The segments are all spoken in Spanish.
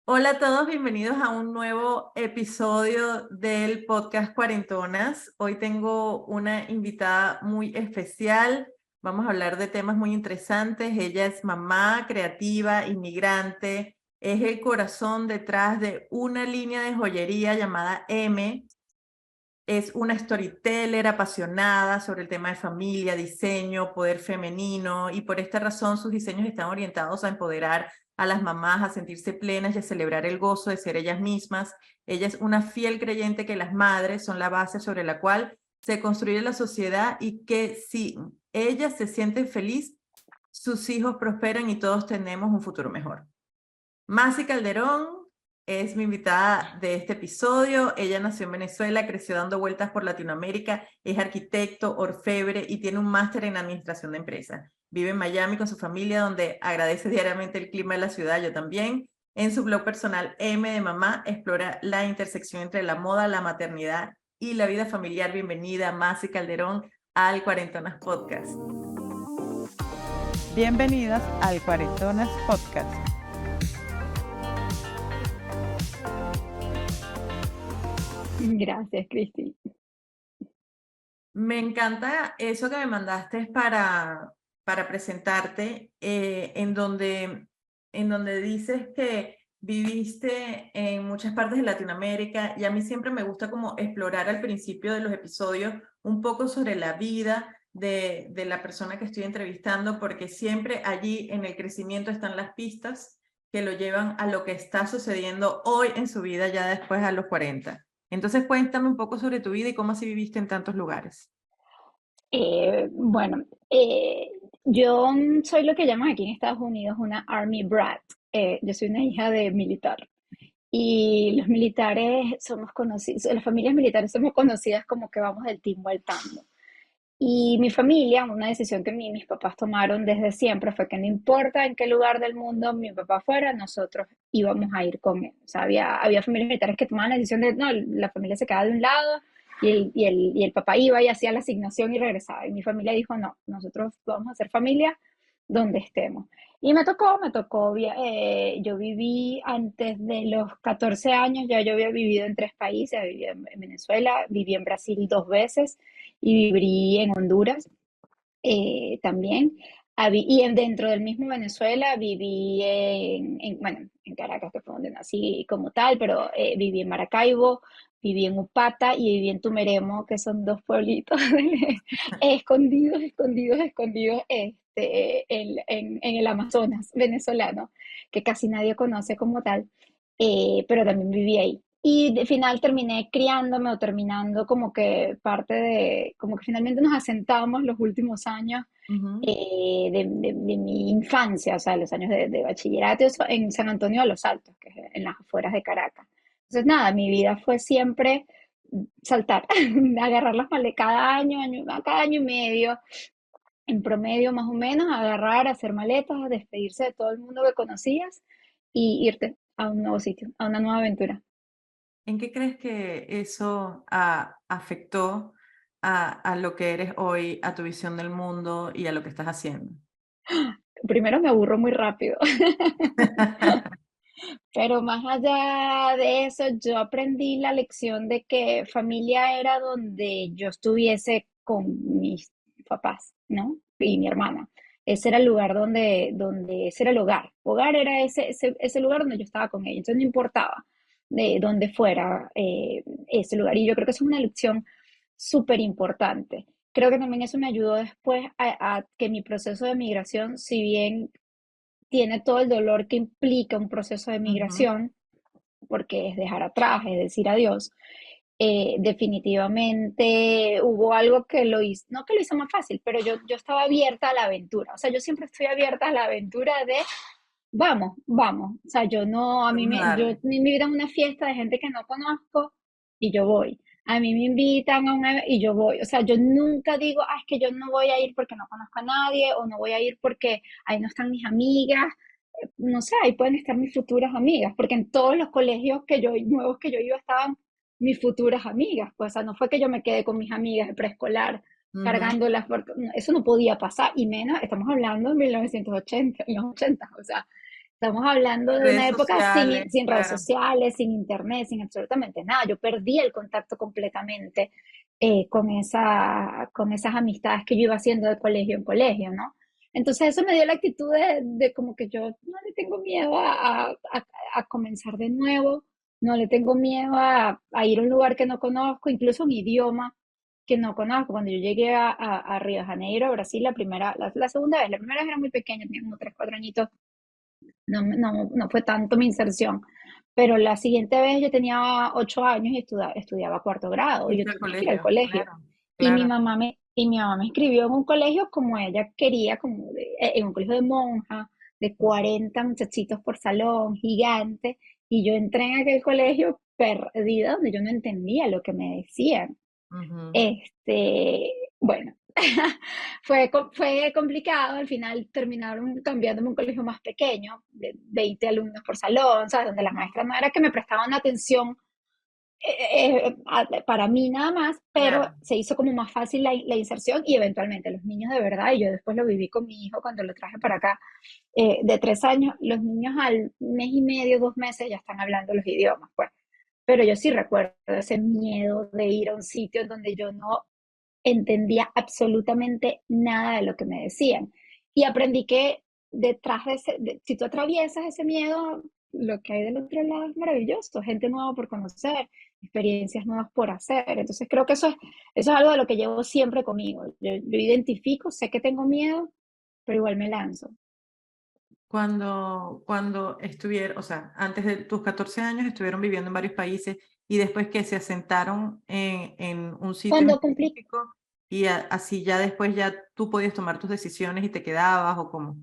Hola a todos, bienvenidos a un nuevo episodio del podcast Cuarentonas. Hoy tengo una invitada muy especial. Vamos a hablar de temas muy interesantes. Ella es mamá, creativa, inmigrante. Es el corazón detrás de una línea de joyería llamada M. Es una storyteller apasionada sobre el tema de familia, diseño, poder femenino, y por esta razón sus diseños están orientados a empoderar a las mamás a sentirse plenas y a celebrar el gozo de ser ellas mismas. Ella es una fiel creyente que las madres son la base sobre la cual se construye la sociedad y que si ellas se sienten feliz, sus hijos prosperan y todos tenemos un futuro mejor. Masi Calderón es mi invitada de este episodio. Ella nació en Venezuela, creció dando vueltas por Latinoamérica, es arquitecto, orfebre y tiene un máster en administración de empresas. Vive en Miami con su familia, donde agradece diariamente el clima de la ciudad, yo también. En su blog personal M de Mamá explora la intersección entre la moda, la maternidad y la vida familiar. Bienvenida, Masi Calderón, al Cuarentonas Podcast. Bienvenidas al Cuarentonas Podcast. Gracias, Cristi. Me encanta eso que me mandaste para presentarte, en donde dices que viviste en muchas partes de Latinoamérica, y a mí siempre me gusta como explorar al principio de los episodios un poco sobre la vida de la persona que estoy entrevistando, porque siempre allí en el crecimiento están las pistas que lo llevan a lo que está sucediendo hoy en su vida ya después a los 40. Entonces cuéntame un poco sobre tu vida y cómo así viviste en tantos lugares. Bueno, yo soy lo que llaman aquí en Estados Unidos una Army Brat. Yo soy una hija de militar. Y los militares somos conocidos, las familias militares somos conocidas como que vamos del timbo al tambo. Y mi familia, una decisión que mis papás tomaron desde siempre fue que no importa en qué lugar del mundo mi papá fuera, nosotros íbamos a ir con él. O sea, había familias militares que tomaban la decisión de, no, la familia se quedaba de un lado y el papá iba y hacía la asignación y regresaba. Y mi familia dijo, no, nosotros vamos a hacer familia donde estemos. Y me tocó, yo viví antes de los 14 años, ya yo había vivido en 3 países, viví en Venezuela, viví en Brasil 2 veces y viví en Honduras también. Dentro del mismo Venezuela viví bueno, en Caracas, que fue donde nací como tal, pero viví en Maracaibo, viví en Upata y viví en Tumeremo, que son dos pueblitos escondidos, escondidos, escondidos en el Amazonas venezolano, que casi nadie conoce como tal, pero también viví ahí. Y de final terminé criándome o terminando como que como que finalmente nos asentamos los últimos años Ujú. de mi infancia, o sea, los años de bachillerato en San Antonio de los Altos, que es en las afueras de Caracas. Entonces, nada, mi vida fue siempre saltar, agarrar las maletas cada año y medio, en promedio más o menos, agarrar, hacer maletas, despedirse de todo el mundo que conocías y irte a un nuevo sitio, a una nueva aventura. ¿En qué crees que eso afectó a lo que eres hoy, a tu visión del mundo y a lo que estás haciendo? Primero me aburro muy rápido. Pero más allá de eso, yo aprendí la lección de que familia era donde yo estuviese con mis papás, ¿no? Y mi hermana. Ese era el lugar ese era el hogar. Hogar era ese lugar donde yo estaba con ella. Entonces no importaba de dónde fuera ese lugar. Y yo creo que eso es una lección súper importante. Creo que también eso me ayudó después a que mi proceso de migración, si bien tiene todo el dolor que implica un proceso de Ujú. migración, porque es dejar atrás, es decir adiós, definitivamente hubo algo que lo hizo, no que lo hizo más fácil, pero yo estaba abierta a la aventura. O sea, yo siempre estoy abierta a la aventura de vamos, vamos. O sea, yo no, Vamos a yo darle. me invitan a una fiesta de gente que no conozco y yo voy. A mí me invitan y yo voy. O sea, yo nunca digo, ah, es que yo no voy a ir porque no conozco a nadie o no voy a ir porque ahí no están mis amigas. No sé, ahí pueden estar mis futuras amigas, porque en todos los colegios nuevos que yo iba estaban mis futuras amigas. Pues, o sea, no fue que yo me quedé con mis amigas de preescolar Ujú. cargándolas, eso no podía pasar, y menos, estamos hablando de 1980, en los 80, o sea, Estamos hablando de una Redes época sin, sociales, sin redes claro. sociales, sin internet, sin absolutamente nada. Yo perdí el contacto completamente con esas amistades que yo iba haciendo de colegio en colegio, ¿no? Entonces eso me dio la actitud de como que yo no le tengo miedo a comenzar de nuevo, no le tengo miedo a ir a un lugar que no conozco, incluso un idioma que no conozco. Cuando yo llegué a Río de Janeiro, a Brasil, la segunda vez, la primera vez era muy pequeña, tenía como 3, 4 añitos, no fue tanto mi inserción. Pero la siguiente vez yo tenía 8 años y estudiaba cuarto grado y yo Irte al tuve que ir al colegio, colegio. claro, Y mi claro. mamá me inscribió en un colegio como ella quería, en un colegio de monja, de 40 muchachitos por salón, gigante. Y yo entré en aquel colegio perdida, donde yo no entendía lo que me decían. Ujú. Este, bueno, fue complicado. Al final terminaron cambiándome a un colegio más pequeño, de 20 alumnos por salón, ¿sabes? Donde las Ujú. maestras no era que me prestaban atención para mí nada más, pero Claro. se hizo como más fácil la inserción y eventualmente los niños de verdad, y yo después lo viví con mi hijo cuando lo traje para acá, de 3 años, los niños al mes y medio, 2 meses ya están hablando los idiomas, pues. Pero yo sí recuerdo ese miedo de ir a un sitio en donde yo no entendía absolutamente nada de lo que me decían. Y aprendí que detrás si tú atraviesas ese miedo, lo que hay del otro lado es maravilloso, gente nueva por conocer, experiencias nuevas por hacer. Entonces creo que eso es algo de lo que llevo siempre conmigo. Yo identifico, sé que tengo miedo, pero igual me lanzo. Cuando estuvieron, o sea, antes de tus 14 años estuvieron viviendo en varios países y después que se asentaron en un sitio en Cuando cumplí específico y así ya después ya tú podías tomar tus decisiones y te quedabas o cómo.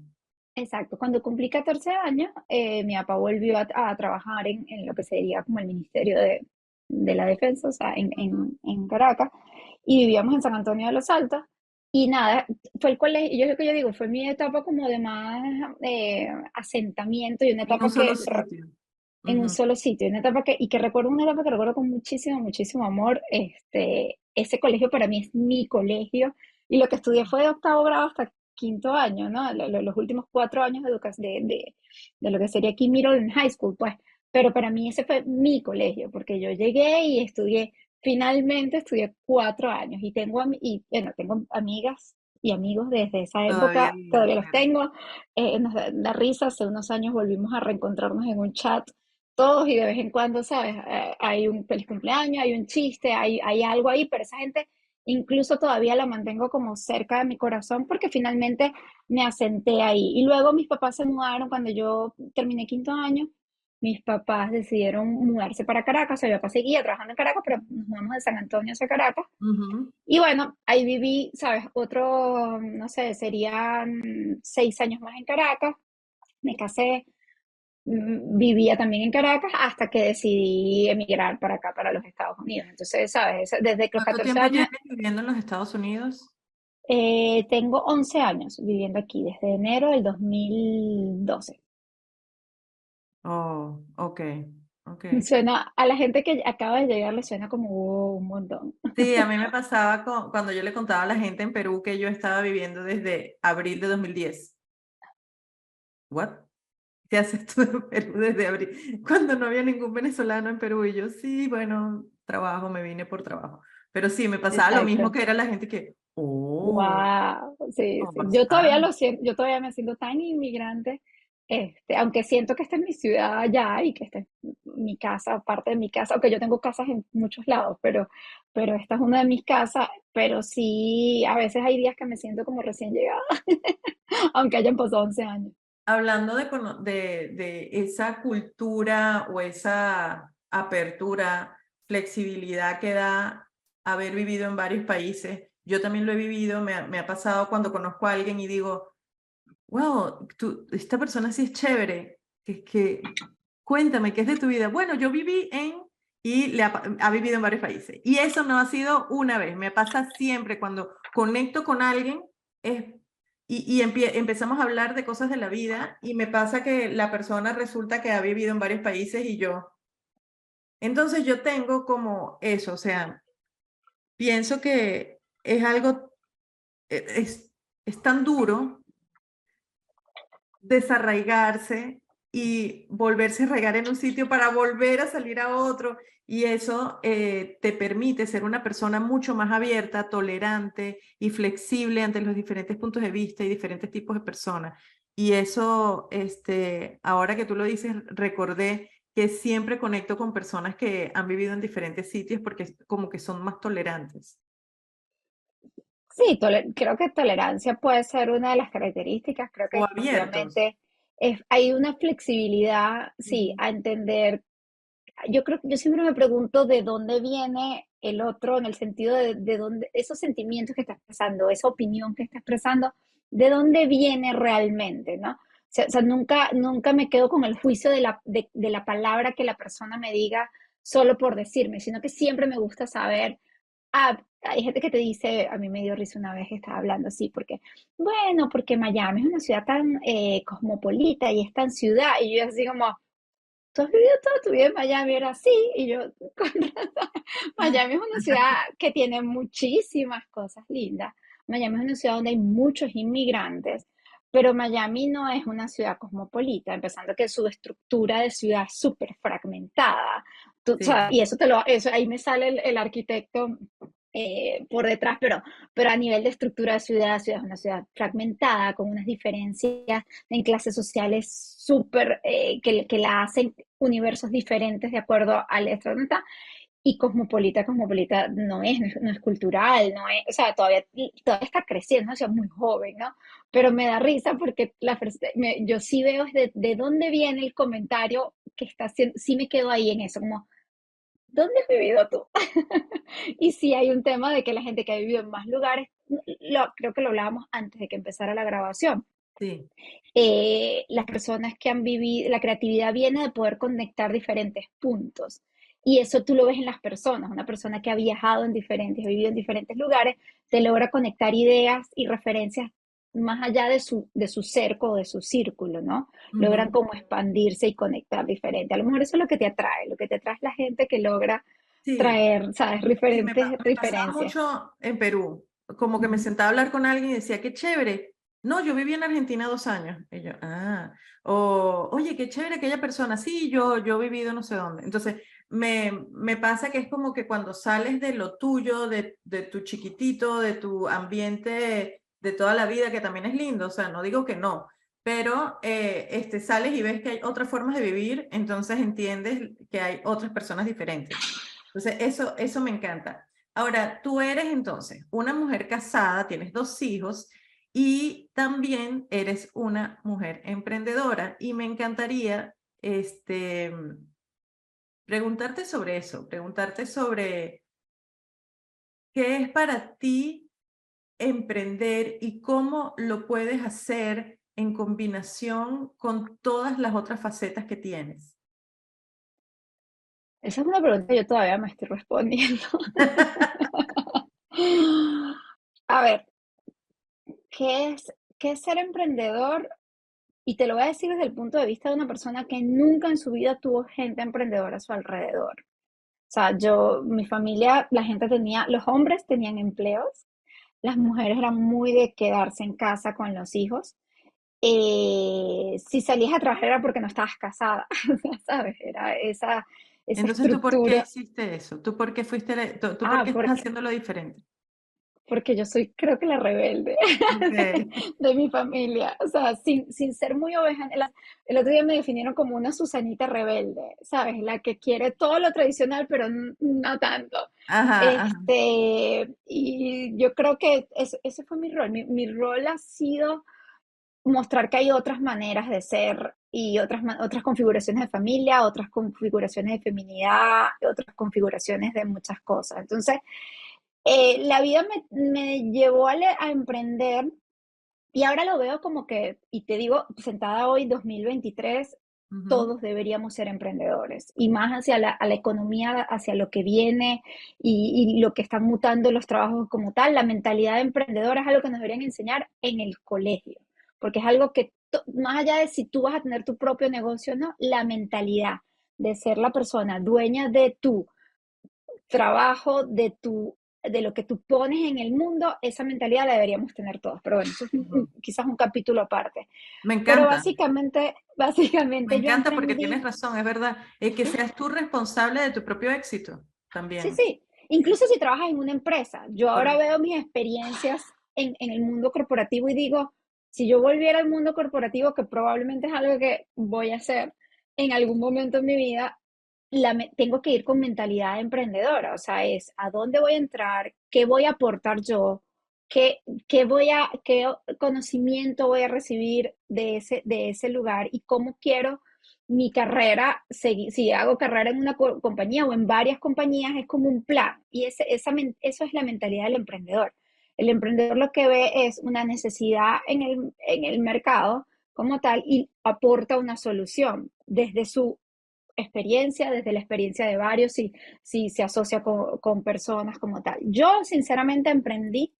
Exacto, cuando cumplí 14 años, mi papá volvió a trabajar en lo que sería como el Ministerio de la Defensa, o sea, Ujú. en Caracas, y vivíamos en San Antonio de los Altos. Y nada, fue el colegio, yo es lo que yo digo, fue mi etapa como de más asentamiento y una En un etapa solo sitio. en un Ujú. solo sitio, y que recuerdo una etapa que recuerdo con muchísimo, muchísimo amor. Ese colegio para mí es mi colegio, y lo que estudié fue de octavo grado hasta quinto año, ¿no? Los últimos 4 años de educación de lo que sería aquí middle and high school, pues. Pero para mí ese fue mi colegio, porque yo llegué y finalmente estudié 4 años y bueno, tengo amigas y amigos desde esa Todavía, época, todavía los claro. tengo. Nos da risa, hace unos años volvimos a reencontrarnos en un chat todos, y de vez en cuando, ¿sabes? Hay un feliz cumpleaños, hay un chiste, hay algo ahí, pero esa gente incluso todavía la mantengo como cerca de mi corazón porque finalmente me asenté ahí. Y luego mis papás se mudaron cuando yo terminé quinto año. Mis papás decidieron mudarse para Caracas, o sea, mi papá seguía trabajando en Caracas, pero nos mudamos de San Antonio hacia Caracas. Ujú. Y bueno, ahí viví, ¿sabes? No sé, serían 6 años más en Caracas. Me casé, vivía también en Caracas hasta que decidí emigrar para acá, para los Estados Unidos. Entonces, ¿sabes? Desde los ¿Cuánto 14 tiempo años, tienes viviendo en los Estados Unidos? tengo 11 años viviendo aquí, desde enero del 2012. Oh, ok, ok. Suena, a la gente que acaba de llegar le suena como un montón. Sí, a mí me pasaba cuando yo le contaba a la gente en Perú que yo estaba viviendo desde abril de 2010. ¿What? ¿Qué haces tú en Perú desde abril? Cuando no había ningún venezolano en Perú y yo, sí, bueno, trabajo, me vine por trabajo. Pero sí, me pasaba lo mismo Exacto. que era la gente que, oh, Wow, sí, oh, sí. Yo todavía bastante. lo siento, yo todavía me siento tan inmigrante, aunque siento que esta es mi ciudad ya y que esta es mi casa, parte de mi casa, aunque yo tengo casas en muchos lados, pero esta es una de mis casas. Pero sí, a veces hay días que me siento como recién llegada, aunque hayan pasado 11 años. Hablando de esa cultura o esa apertura, flexibilidad que da haber vivido en varios países, yo también lo he vivido, me ha pasado cuando conozco a alguien y digo, wow, esta persona sí es chévere, cuéntame, ¿qué es de tu vida? Bueno, yo viví y ha vivido en varios países. Y eso no ha sido una vez, me pasa siempre cuando conecto con alguien es, empezamos a hablar de cosas de la vida y me pasa que la persona resulta que ha vivido en varios países y yo. Entonces yo tengo como eso, o sea, pienso que es algo, es tan duro desarraigarse y volverse a regar en un sitio para volver a salir a otro. Y eso te permite ser una persona mucho más abierta, tolerante y flexible ante los diferentes puntos de vista y diferentes tipos de personas. Y eso, ahora que tú lo dices, recordé que siempre conecto con personas que han vivido en diferentes sitios porque como que son más tolerantes. Sí, creo que tolerancia puede ser una de las características. Creo que O abiertos. definitivamente hay una flexibilidad, sí, Ujú. a entender. Yo siempre me pregunto de dónde viene el otro en el sentido de dónde, esos sentimientos que está expresando, esa opinión que está expresando, de dónde viene realmente, ¿no? O sea, nunca me quedo con el juicio de la palabra que la persona me diga solo por decirme, sino que siempre me gusta saber. Hay gente que te dice, a mí me dio risa una vez que estaba hablando así, porque, bueno, porque Miami es una ciudad tan cosmopolita y es tan ciudad, y yo así como, tú has vivido toda tu vida en Miami, era así, y yo, con razón. Miami es una ciudad que tiene muchísimas cosas lindas. Miami es una ciudad donde hay muchos inmigrantes, pero Miami no es una ciudad cosmopolita, empezando que su estructura de ciudad es súper fragmentada. O sea, Sí, y eso ahí me sale el arquitecto por detrás, pero a nivel de estructura de ciudad es una ciudad fragmentada, con unas diferencias en clases sociales súper, que la hacen universos diferentes de acuerdo al estrato donde está. Y cosmopolita no es cultural, no es, o sea, todavía está creciendo, o sea, muy joven, ¿no? Pero me da risa porque yo sí veo de dónde viene el comentario que está haciendo, sí me quedo ahí en eso, como, ¿dónde has vivido tú? Y sí hay un tema de que la gente que ha vivido en más lugares, creo que lo hablábamos antes de que empezara la grabación, sí. las personas que han vivido, la creatividad viene de poder conectar diferentes puntos. Y eso tú lo ves en las personas. Una persona que ha viajado ha vivido en diferentes lugares, te logra conectar ideas y referencias más allá de su cerco o de su círculo, ¿no? Logran Ujú. como expandirse y conectar diferente. A lo mejor eso es lo que te atrae es la gente que logra Sí, traer, ¿sabes? sí, Diferentes me pasaba referencias. mucho en Perú, como que me Ujú. sentaba a hablar con alguien y decía, qué chévere. No, yo viví en Argentina 2 años. Y yo, o, oye, qué chévere aquella persona. Sí, yo he vivido no sé dónde. Entonces, me pasa que es como que cuando sales de lo tuyo, de tu chiquitito, de tu ambiente de toda la vida, que también es lindo, o sea, no digo que no, pero sales y ves que hay otras formas de vivir, entonces entiendes que hay otras personas diferentes. Entonces, eso me encanta. Ahora, tú eres entonces una mujer casada, tienes 2 hijos y también eres una mujer emprendedora. Y me encantaría preguntarte sobre eso, preguntarte sobre qué es para ti emprender y cómo lo puedes hacer en combinación con todas las otras facetas que tienes. Esa es una pregunta que yo todavía me estoy respondiendo. A ver, ¿qué es ser emprendedor? Y te lo voy a decir desde el punto de vista de una persona que nunca en su vida tuvo gente emprendedora a su alrededor. O sea, mi familia, los hombres tenían empleos, las mujeres eran muy de quedarse en casa con los hijos. Si salías a trabajar era porque no estabas casada, ¿sabes? Era esa Entonces, ¿tú por qué estructura. hiciste eso? ¿Tú por qué tú por Ah, qué estás porque, haciéndolo diferente? porque yo soy, creo que la rebelde Okay. de mi familia. O sea, sin ser muy oveja. El otro día me definieron como una Susanita rebelde, ¿sabes? La que quiere todo lo tradicional, pero no tanto. Ajá, ajá. Y yo creo que ese fue mi rol. Mi rol ha sido mostrar que hay otras maneras de ser y otras configuraciones de familia, otras configuraciones de feminidad, otras configuraciones de muchas cosas. Entonces, la vida me llevó a emprender y ahora lo veo como que, y te digo, sentada hoy, 2023, Ujú. todos deberíamos ser emprendedores y más hacia a la economía, hacia lo que viene y lo que están mutando los trabajos como tal. La mentalidad de emprendedor es algo que nos deberían enseñar en el colegio, porque es algo que, más allá de si tú vas a tener tu propio negocio o no, la mentalidad de ser la persona dueña de tu trabajo, de lo que tú pones en el mundo, esa mentalidad la deberíamos tener todos. Pero bueno, eso es Ujú. quizás un capítulo aparte. Me Pero encanta. Me básicamente yo encanta porque tienes emprendí, razón, es verdad. Que seas tú responsable de tu propio éxito sí, también. sí, incluso si trabajas en una empresa. Yo ahora Correcto. veo mis experiencias en el mundo corporativo y digo, si yo volviera al mundo corporativo, que probablemente es algo que voy a hacer en algún momento en mi vida, tengo que ir con mentalidad emprendedora, o sea, es a dónde voy a entrar, qué voy a aportar yo, qué conocimiento voy a recibir de ese lugar y cómo quiero mi carrera, si hago carrera en una compañía o en varias compañías, es como un plan. Y eso es la mentalidad del emprendedor. El emprendedor lo que ve es una necesidad en el mercado como tal y aporta una solución desde su experiencia, desde la experiencia de varios, si se asocia con personas como tal. Yo sinceramente emprendí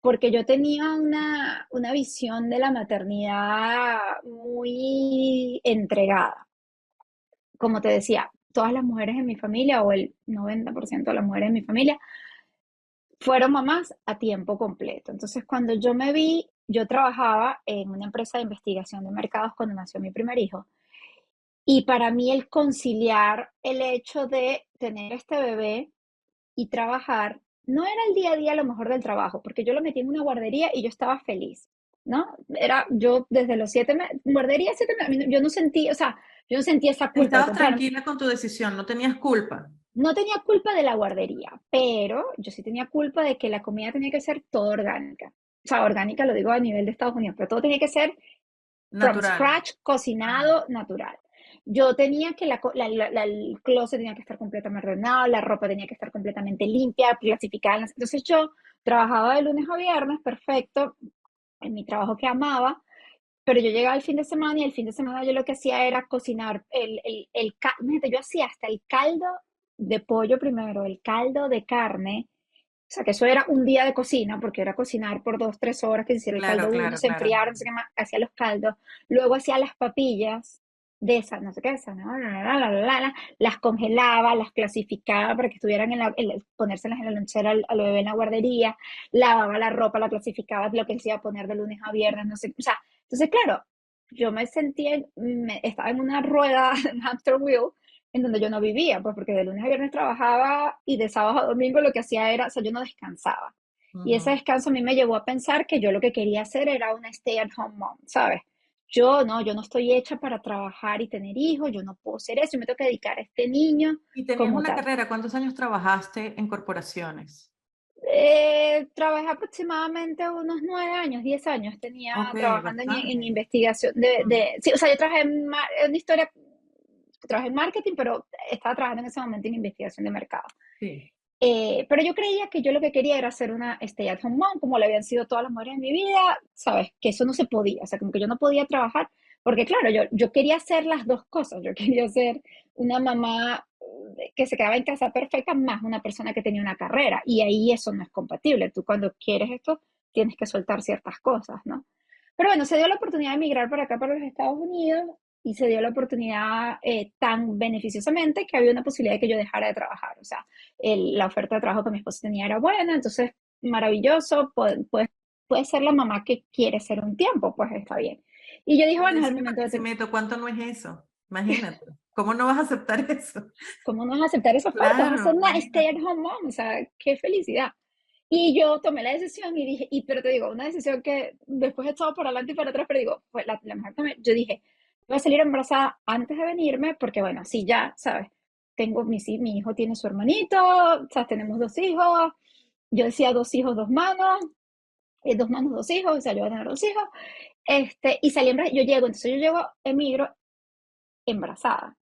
porque yo tenía una visión de la maternidad muy entregada. Como te decía, todas las mujeres en mi familia, o el 90% de las mujeres en mi familia, fueron mamás a tiempo completo. Entonces, cuando yo me vi, yo trabajaba en una empresa de investigación de mercados cuando nació mi primer hijo. Y para mí el conciliar el hecho de tener este bebé y trabajar no era el día a día lo mejor del trabajo, porque yo lo metí en una guardería y yo estaba feliz, ¿no? Era yo desde los 7 meses, guardería 7 meses, yo no sentí, o sea, yo no sentía esa culpa, al Estabas contrario, tranquila con tu decisión, no tenías culpa. no tenía culpa de la guardería, pero yo sí tenía culpa de que la comida tenía que ser toda orgánica. O sea, orgánica lo digo a nivel de Estados Unidos, pero todo tenía que ser from Natural. scratch, cocinado, natural. Yo tenía que el closet tenía que estar completamente ordenado, la ropa tenía que estar completamente limpia, clasificada. Entonces yo trabajaba de lunes a viernes, perfecto, en mi trabajo que amaba, pero yo llegaba el fin de semana y el fin de semana yo lo que hacía era cocinar yo hacía hasta el caldo de pollo primero, el caldo de carne, o sea, que eso era un día de cocina, porque era cocinar por 2, 3 horas, que se hiciera el Claro, caldo uno, claro, se claro. enfriara, no sé qué más, hacía los caldos. Luego hacía las papillas de esas, no sé qué, esas, ¿no? Las congelaba, las clasificaba para que estuvieran ponérselas en la lonchera al bebé en la guardería, lavaba la ropa, la clasificaba, lo que se iba a poner de lunes a viernes, no sé, o sea, entonces, claro, yo me sentía, estaba en una rueda, un hamster wheel, en donde yo no vivía, pues porque de lunes a viernes trabajaba y de sábado a domingo lo que hacía era, o sea, yo no descansaba. Y ese Ujú. descanso a mí me llevó a pensar que yo lo que quería hacer era una stay at home mom, ¿sabes? Yo no estoy hecha para trabajar y tener hijos, yo no puedo ser eso, yo me tengo que dedicar a este niño Y tenías como una tal. carrera, ¿cuántos años trabajaste en corporaciones? Trabajé aproximadamente unos 9 años, 10 años tenía Ok, trabajando en bastante. investigación Mm. sí, o sea, yo trabajé en historia, trabajé en marketing, pero estaba trabajando en ese momento en investigación de mercado. Sí. Pero yo creía que yo lo que quería era ser una stay at home mom, como lo habían sido todas las mujeres en mi vida, ¿sabes? Que eso no se podía, o sea, como que yo no podía trabajar, porque claro, yo quería hacer las dos cosas, yo quería ser una mamá que se quedaba en casa perfecta, más una persona que tenía una carrera, y ahí eso no es compatible, tú cuando quieres esto tienes que soltar ciertas cosas, ¿no? Pero bueno, se dio la oportunidad de emigrar para acá, para los Estados Unidos, y se dio la oportunidad tan beneficiosamente que había una posibilidad de que yo dejara de trabajar. O sea, la oferta de trabajo que mi esposo tenía era buena, entonces maravilloso, puede ser la mamá que quiere ser un tiempo, pues está bien. Y yo dije, Pero bueno, es el dice momento de Barquisimeto, ¿cuánto no es eso? Imagínate. ¿Cómo no vas a aceptar eso? ¿cómo no vas a aceptar esa oferta? Vas a Claro, ser una stay at imagínate. home mom, o sea, qué felicidad. Y yo tomé la decisión y dije, pero te digo, una decisión que después he estado por adelante y para atrás, pero digo, fue la mejor tomé. Yo dije, voy a salir embarazada antes de venirme, porque bueno, así ya, ¿sabes? Mi hijo tiene su hermanito, o sea, tenemos 2 hijos. Yo decía 2 hijos, 2 manos, 2 manos, 2 hijos, o sea, yo voy a tener 2 hijos. Y salí embarazada, yo llego, emigro embarazada,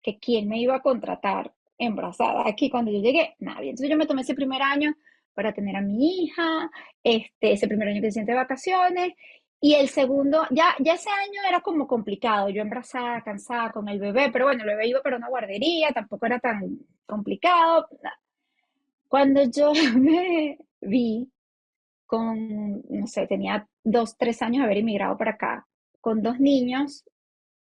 que quién me iba a contratar embarazada aquí cuando yo llegué, nadie. Entonces yo me tomé ese primer año para tener a mi hija, ese primer año que se siente de vacaciones, y el segundo, ya ese año era como complicado, yo embarazada, cansada con el bebé, pero bueno, el bebé iba para una guardería, tampoco era tan complicado. Cuando yo me vi con, no sé, tenía 2, 3 años de haber emigrado para acá, con 2 niños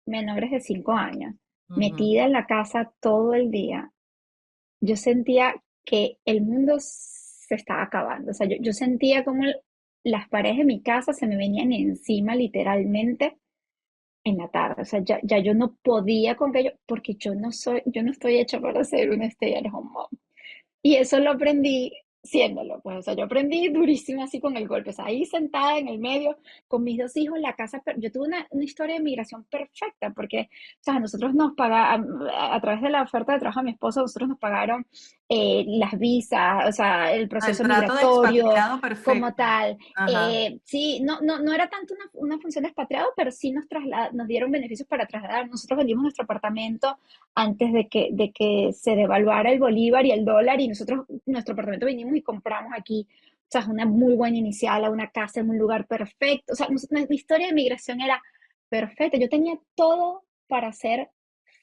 menores de 5 años, Ujú. metida en la casa todo el día, yo sentía que el mundo se estaba acabando. O sea, yo sentía como las paredes de mi casa se me venían encima literalmente en la tarde. O sea, ya yo no podía con aquello porque yo no estoy hecha para ser una stay-at-home mom. Y eso lo aprendí siéndolo, pues, o sea, yo aprendí durísimo así con el golpe, o sea, ahí sentada en el medio con mis dos hijos, la casa, yo tuve una historia de migración perfecta, porque, o sea, nosotros nos pagaron, a través de la oferta de trabajo de mi esposo, nosotros nos pagaron las visas, o sea, el El proceso trato de migratorio expatriado como perfecto. tal. Ajá. Sí, no era tanto una función de expatriado, pero sí nos dieron beneficios para trasladar. Nosotros vendimos nuestro apartamento antes de que se devaluara el bolívar y el dólar, y nosotros, nuestro apartamento vinimos y compramos aquí, o sea, es una muy buena inicial, a una casa en un lugar perfecto, o sea, mi historia de migración era perfecta, yo tenía todo para ser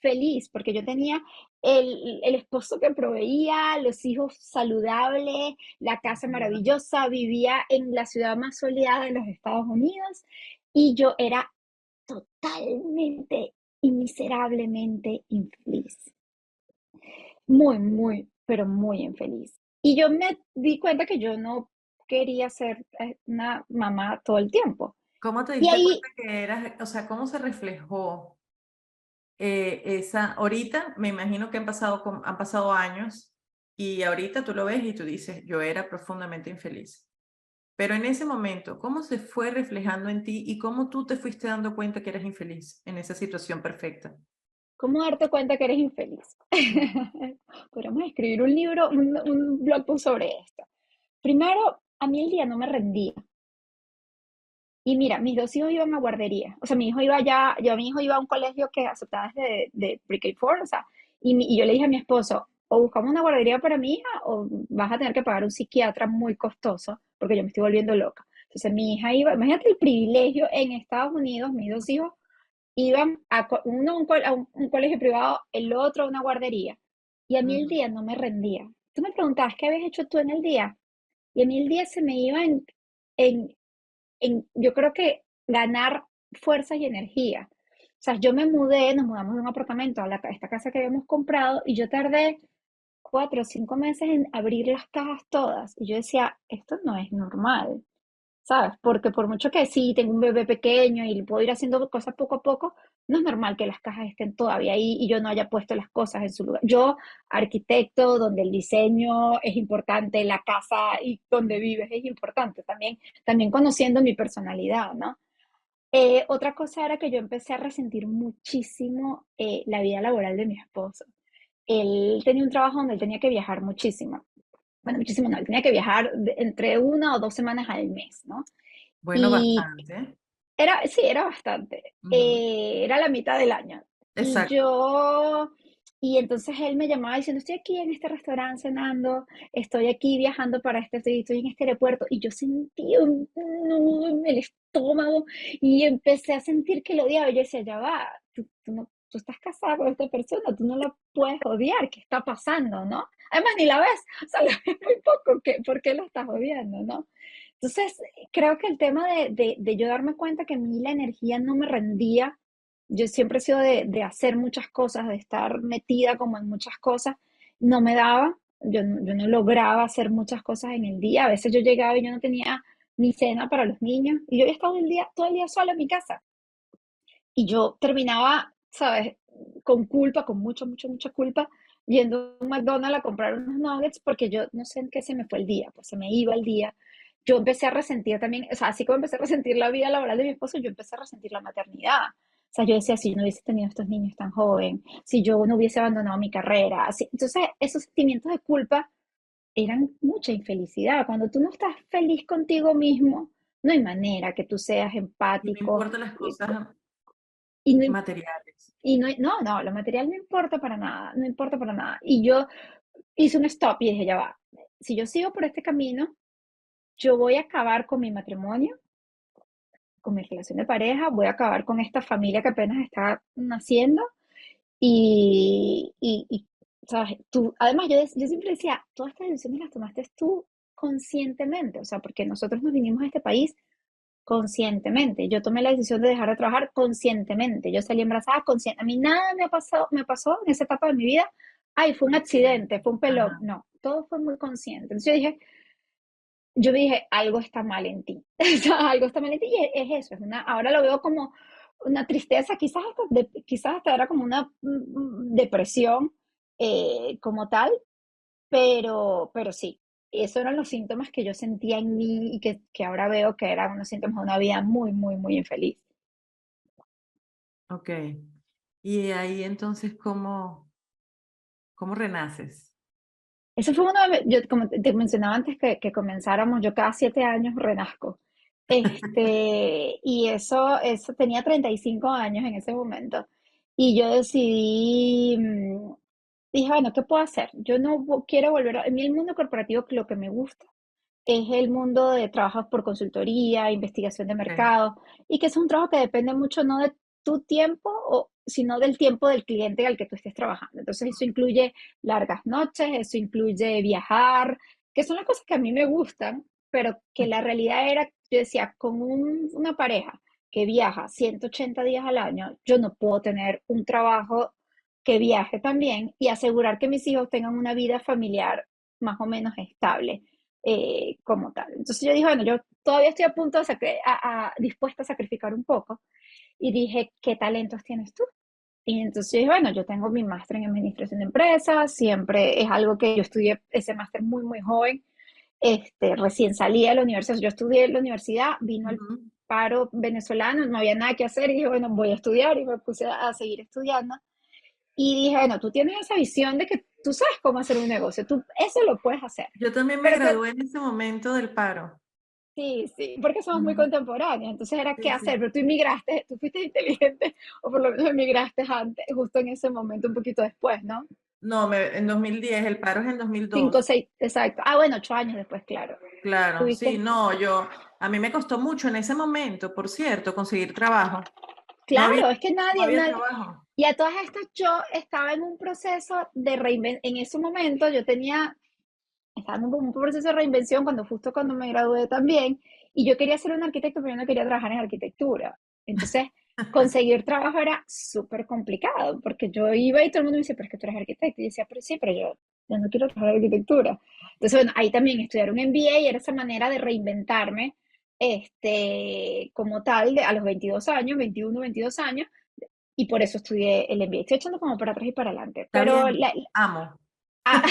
feliz, porque yo tenía el esposo que proveía, los hijos saludables, la casa maravillosa, vivía en la ciudad más soleada de los Estados Unidos, y yo era totalmente y miserablemente infeliz. Muy, muy, pero muy infeliz. Y yo me di cuenta que yo no quería ser una mamá todo el tiempo. ¿Cómo te Y diste cuenta ahí, que eras, o sea, cómo se reflejó esa, ahorita me imagino que han pasado años y ahorita tú lo ves y tú dices, yo era profundamente infeliz. Pero en ese momento, ¿cómo se fue reflejando en ti y cómo tú te fuiste dando cuenta que eras infeliz en esa situación perfecta? ¿cómo darte cuenta que eres infeliz? Podríamos escribir un libro, un blog post sobre esto. Primero, a mí el día no me rendía. Y mira, mis dos hijos iban a guardería. O sea, mi hijo iba a un colegio que aceptaba de pre-K4, o sea, y yo le dije a mi esposo, o buscamos una guardería para mi hija, o vas a tener que pagar un psiquiatra muy costoso, porque yo me estoy volviendo loca. Entonces mi hija iba, imagínate el privilegio en Estados Unidos, mis dos hijos iban uno a un colegio privado, el otro a una guardería. Y a mí el Ujú. día no me rendía. Tú me preguntabas, ¿qué habías hecho tú en el día? Y a mí el día se me iba en yo creo que ganar fuerzas y energía. O sea, yo me mudé, nos mudamos de un apartamento a esta casa que habíamos comprado y yo tardé 4 o 5 meses en abrir las cajas todas. Y yo decía, esto no es normal, ¿sabes? Porque por mucho que sí, tengo un bebé pequeño y puedo ir haciendo cosas poco a poco, no es normal que las cajas estén todavía ahí y yo no haya puesto las cosas en su lugar. Yo, arquitecto, donde el diseño es importante, la casa y donde vives es importante, también conociendo mi personalidad, ¿no? Otra cosa era que yo empecé a resentir muchísimo la vida laboral de mi esposo. Él tenía un trabajo donde él tenía que viajar muchísimo. Bueno, muchísimo no, él tenía que viajar entre 1 o 2 semanas al mes, ¿no? Bueno, Y bastante. sí, era bastante. Ujú. Era la mitad del año. Y Exacto. y entonces él me llamaba diciendo, estoy aquí en este restaurante cenando, estoy aquí viajando para estoy en este aeropuerto. Y yo sentí un nudo en el estómago y empecé a sentir que lo odiaba. Y yo decía, ya va, tú estás casada con esta persona, tú no la puedes odiar, ¿qué está pasando, no? Además, ni la ves, o sea, la ves muy poco, ¿por qué la estás odiando, no? Entonces, creo que el tema de yo darme cuenta que a mí la energía no me rendía, yo siempre he sido de hacer muchas cosas, de estar metida como en muchas cosas, no me daba, yo no lograba hacer muchas cosas en el día, a veces yo llegaba y yo no tenía ni cena para los niños, y yo había estado todo el día sola en mi casa, y yo terminaba, ¿sabes? Con culpa, con mucha culpa, yendo a un McDonald's a comprar unos nuggets porque yo no sé en qué se me fue el día, pues se me iba el día. Yo empecé a resentir también, o sea, así como empecé a resentir la vida laboral de mi esposo, yo empecé a resentir la maternidad. O sea, yo decía, si yo no hubiese tenido estos niños tan joven, si yo no hubiese abandonado mi carrera, entonces esos sentimientos de culpa eran mucha infelicidad. Cuando tú no estás feliz contigo mismo, no hay manera que tú seas Y no empático importan las y, cosas y no, materiales. no, lo material no importa para nada, no importa para nada. Y yo hice un stop y dije, ya va, si yo sigo por este camino, yo voy a acabar con mi matrimonio, con mi relación de pareja, voy a acabar con esta familia que apenas está naciendo y ¿sabes? Además, yo siempre decía, todas estas decisiones las tomaste tú conscientemente, o sea, porque nosotros nos vinimos a este país conscientemente. Yo tomé la decisión de dejar de trabajar conscientemente. Yo salí embarazada consciente. A mí nada me pasó en esa etapa de mi vida. Ay, fue un accidente, Accidente. fue un pelón. Ajá. No, todo fue muy consciente. Entonces yo dije, yo me dije, algo está mal en ti. O sea, algo está mal en ti y es eso, ahora lo veo como una tristeza, quizás hasta era como una depresión como tal, pero sí, esos eran los síntomas que yo sentía en mí y que ahora veo que eran unos síntomas de una vida muy, muy, muy infeliz. Ok. Y ahí entonces, ¿cómo renaces? Eso fue uno yo como te mencionaba antes que comenzáramos, yo cada 7 años renazco. Y eso tenía 35 años en ese momento. Y yo decidí, dije, bueno, ¿qué puedo hacer? Yo no quiero volver a mí el mundo corporativo, que lo que me gusta es el mundo de trabajos por consultoría, investigación de Ok. mercado, y que es un trabajo que depende mucho no de tu tiempo, sino del tiempo del cliente al que tú estés trabajando. Entonces eso incluye largas noches, eso incluye viajar, que son las cosas que a mí me gustan, pero que la realidad era, yo decía, con una pareja que viaja 180 días al año, yo no puedo tener un trabajo que viaje también y asegurar que mis hijos tengan una vida familiar más o menos estable como tal. Entonces yo dije, bueno, yo todavía estoy a punto de dispuesta a sacrificar un poco y dije, ¿qué talentos tienes tú? Y entonces yo dije, bueno, yo tengo mi máster en administración de empresas, siempre es algo que yo estudié ese máster muy, muy joven, recién salí de la universidad, yo estudié en la universidad, vino el Ujú. paro venezolano, no había nada que hacer y dije, bueno, voy a estudiar y me puse a seguir estudiando. Y dije, bueno, tú tienes esa visión de que tú sabes cómo hacer un negocio, tú eso lo puedes hacer. Yo también me Pero que gradué en ese momento del paro. sí, sí, porque somos muy Ujú. contemporáneos, entonces era qué Sí, hacer, sí. pero tú inmigraste, tú fuiste inteligente, o por lo menos emigraste antes, justo en ese momento, un poquito después, ¿no? No, en 2010, el paro es en 5, 2002. 6, exacto. Ah, bueno, 8 años después, claro. Claro, sí, Tuviste, no, a mí me costó mucho en ese momento, por cierto, conseguir trabajo. No había, claro, es que no nadie, había nadie, trabajo. y a todas estas yo estaba en un proceso de reinvención, en ese momento estaba en un proceso de reinvención justo cuando me gradué también, y yo quería ser un arquitecto, pero yo no quería trabajar en arquitectura. Entonces, conseguir trabajo era súper complicado, porque yo iba y todo el mundo me dice, pero es que tú eres arquitecto. Y yo decía, pero sí, pero yo no quiero trabajar en arquitectura. Entonces, bueno, ahí también estudiar un MBA y era esa manera de reinventarme, como tal, a los 22 años, 21, 22 años, y por eso estudié el MBA. Estoy echando como para atrás y para adelante, Está pero bien, amo. a-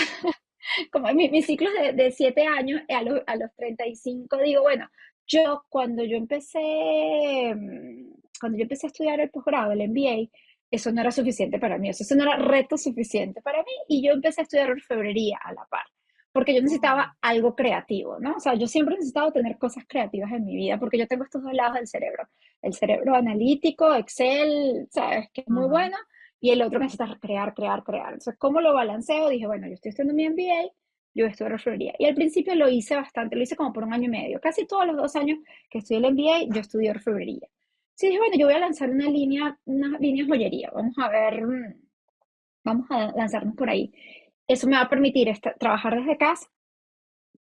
como mis ciclos de 7 años, a los 35 digo, bueno, cuando yo empecé a estudiar el posgrado, el MBA, eso no era suficiente para mí, eso no era reto suficiente para mí, y yo empecé a estudiar orfebrería a la par, porque yo Oh, necesitaba algo creativo, ¿no? O sea, yo siempre he necesitado tener cosas creativas en mi vida, porque yo tengo estos dos lados del cerebro, el cerebro analítico, Excel, ¿sabes? Que es muy ujú. bueno, y el otro necesita crear, crear, crear. Entonces, ¿cómo lo balanceo? Dije, bueno, yo estoy estudiando mi MBA, yo estudio orfebrería. Y al principio lo hice bastante, lo hice como por un año y medio. Casi todos los 2 años que estudié el MBA, yo estudié orfebrería. Sí, dije, bueno, yo voy a lanzar una línea de joyería. Vamos a lanzarnos por ahí. Eso me va a permitir trabajar desde casa,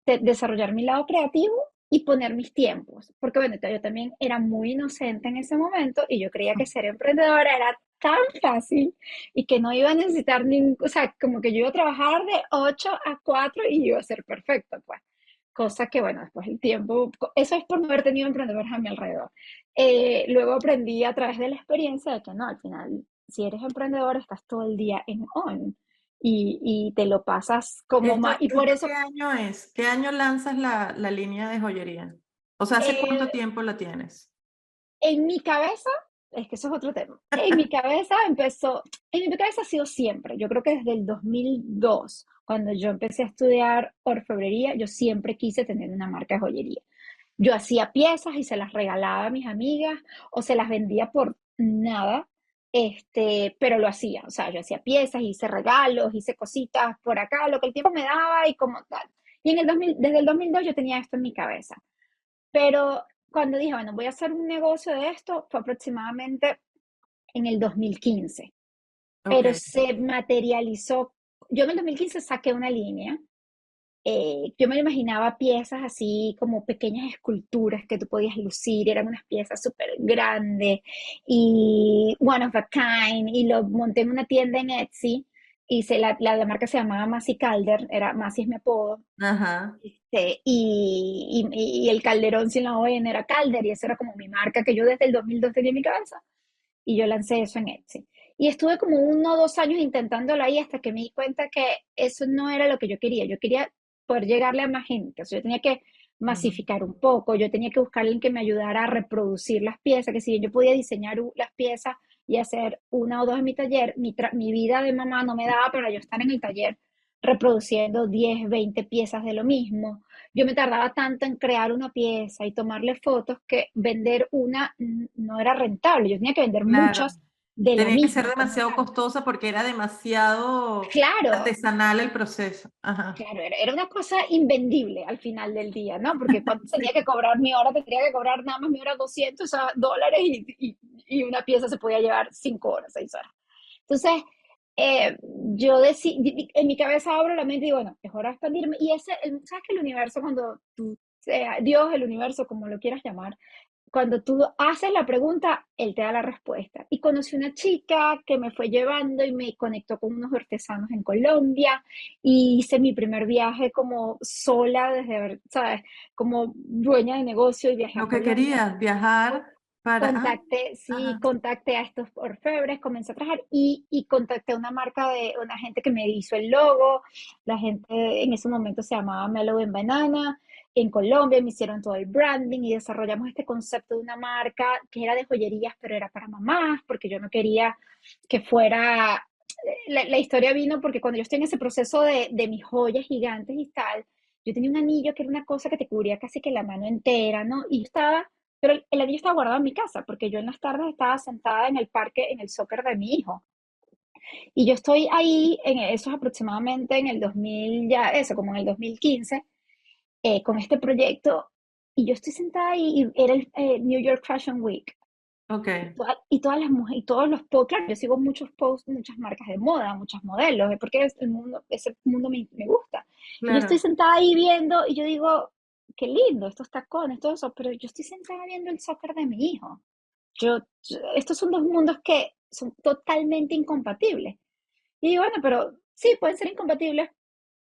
desarrollar mi lado creativo y poner mis tiempos. Porque bueno, yo también era muy inocente en ese momento y yo creía que ser emprendedora era tan fácil y que no iba a necesitar ningún, o sea, como que yo iba a trabajar de 8 a 4 y iba a ser perfecto, pues. Cosa que, bueno, después el tiempo, eso es por no haber tenido emprendedores a mi alrededor. Luego aprendí a través de la experiencia de que no, al final, si eres emprendedor, estás todo el día en on y te lo pasas como más. Y por ¿Esto qué eso, año es? ¿Qué año lanzas la línea de joyería? O sea, ¿hace cuánto eh, tiempo la tienes? en mi cabeza, es que eso es otro tema, en mi cabeza ha sido siempre, yo creo que desde el 2002, cuando yo empecé a estudiar orfebrería, yo siempre quise tener una marca de joyería. Yo hacía piezas y se las regalaba a mis amigas o se las vendía por nada, pero lo hacía, o sea, yo hacía piezas, hice regalos, hice cositas por acá, lo que el tiempo me daba y como tal. Y desde el 2002 yo tenía esto en mi cabeza. Pero cuando dije, bueno, voy a hacer un negocio de esto, fue aproximadamente en el 2015, Ok. pero se materializó. Yo en el 2015 saqué una línea. Yo me imaginaba piezas así como pequeñas esculturas que tú podías lucir, eran unas piezas súper grandes y one of a kind, y lo monté en una tienda en Etsy la marca se llamaba Massey Calder, era Massey es mi apodo, Ajá. y el Calderón sin la O N era Calder, y esa era como mi marca que yo desde el 2002 tenía en mi cabeza, y yo lancé eso en Etsy. Y estuve como 1 o 2 años intentándolo ahí hasta que me di cuenta que eso no era lo que yo quería poder llegarle a más gente, o sea, yo tenía que Ujú. masificar un poco, yo tenía que buscar alguien que me ayudara a reproducir las piezas, que si bien yo podía diseñar las piezas y hacer 1 o 2 en mi taller, mi vida de mamá no me daba para yo estar en el taller reproduciendo 10, 20 piezas de lo mismo. Yo me tardaba tanto en crear una pieza y tomarle fotos que vender una no era rentable. Yo tenía que vender Claro. muchas de la Tenía que ser misma, como demasiado costosa porque era demasiado claro, artesanal el proceso. Ajá. claro, era una cosa invendible al final del día, ¿no? Porque cuando tenía que cobrar mi hora, tendría que cobrar nada más mi hora $200 y una pieza se podía llevar 5 horas, 6 horas. Entonces, yo decidí, en mi cabeza abro la mente y digo, bueno, es hora de expandirme. Y sabes que el universo, cuando tú, sea Dios, el universo, como lo quieras llamar, cuando tú haces la pregunta, él te da la respuesta. Y conocí una chica que me fue llevando y me conectó con unos artesanos en Colombia y hice mi primer viaje como sola, ¿sabes? Como dueña de negocio y viajé a Lo que Colombia. querías, viajar para... Sí, ajá. contacté a estos orfebres, comencé a trabajar y contacté a una marca de una gente que me hizo el logo. La gente en ese momento se llamaba Mellow and Banana. En Colombia me hicieron todo el branding y desarrollamos este concepto de una marca que era de joyerías, pero era para mamás, porque yo no quería que fuera... La historia vino porque cuando yo estoy en ese proceso de mis joyas gigantes y tal, yo tenía un anillo que era una cosa que te cubría casi que la mano entera, ¿no? Y yo estaba, pero el anillo estaba guardado en mi casa, porque yo en las tardes estaba sentada en el parque, en el soccer de mi hijo. Y yo estoy ahí, eso es aproximadamente en el 2000, ya eso, como en el 2015, con este proyecto. Y yo estoy sentada ahí y era el New York Fashion Week. Ok, Y todas las mujeres, y todos los posts, claro, yo sigo muchos posts, muchas marcas de moda, muchos modelos, porque ese mundo me gusta. Y yo estoy claro. sentada ahí viendo, y yo digo, qué lindo, estos tacones, todo eso, pero yo estoy sentada viendo el soccer de mi hijo. Estos son dos mundos que son totalmente incompatibles. Y digo, bueno, pero sí, pueden ser incompatibles,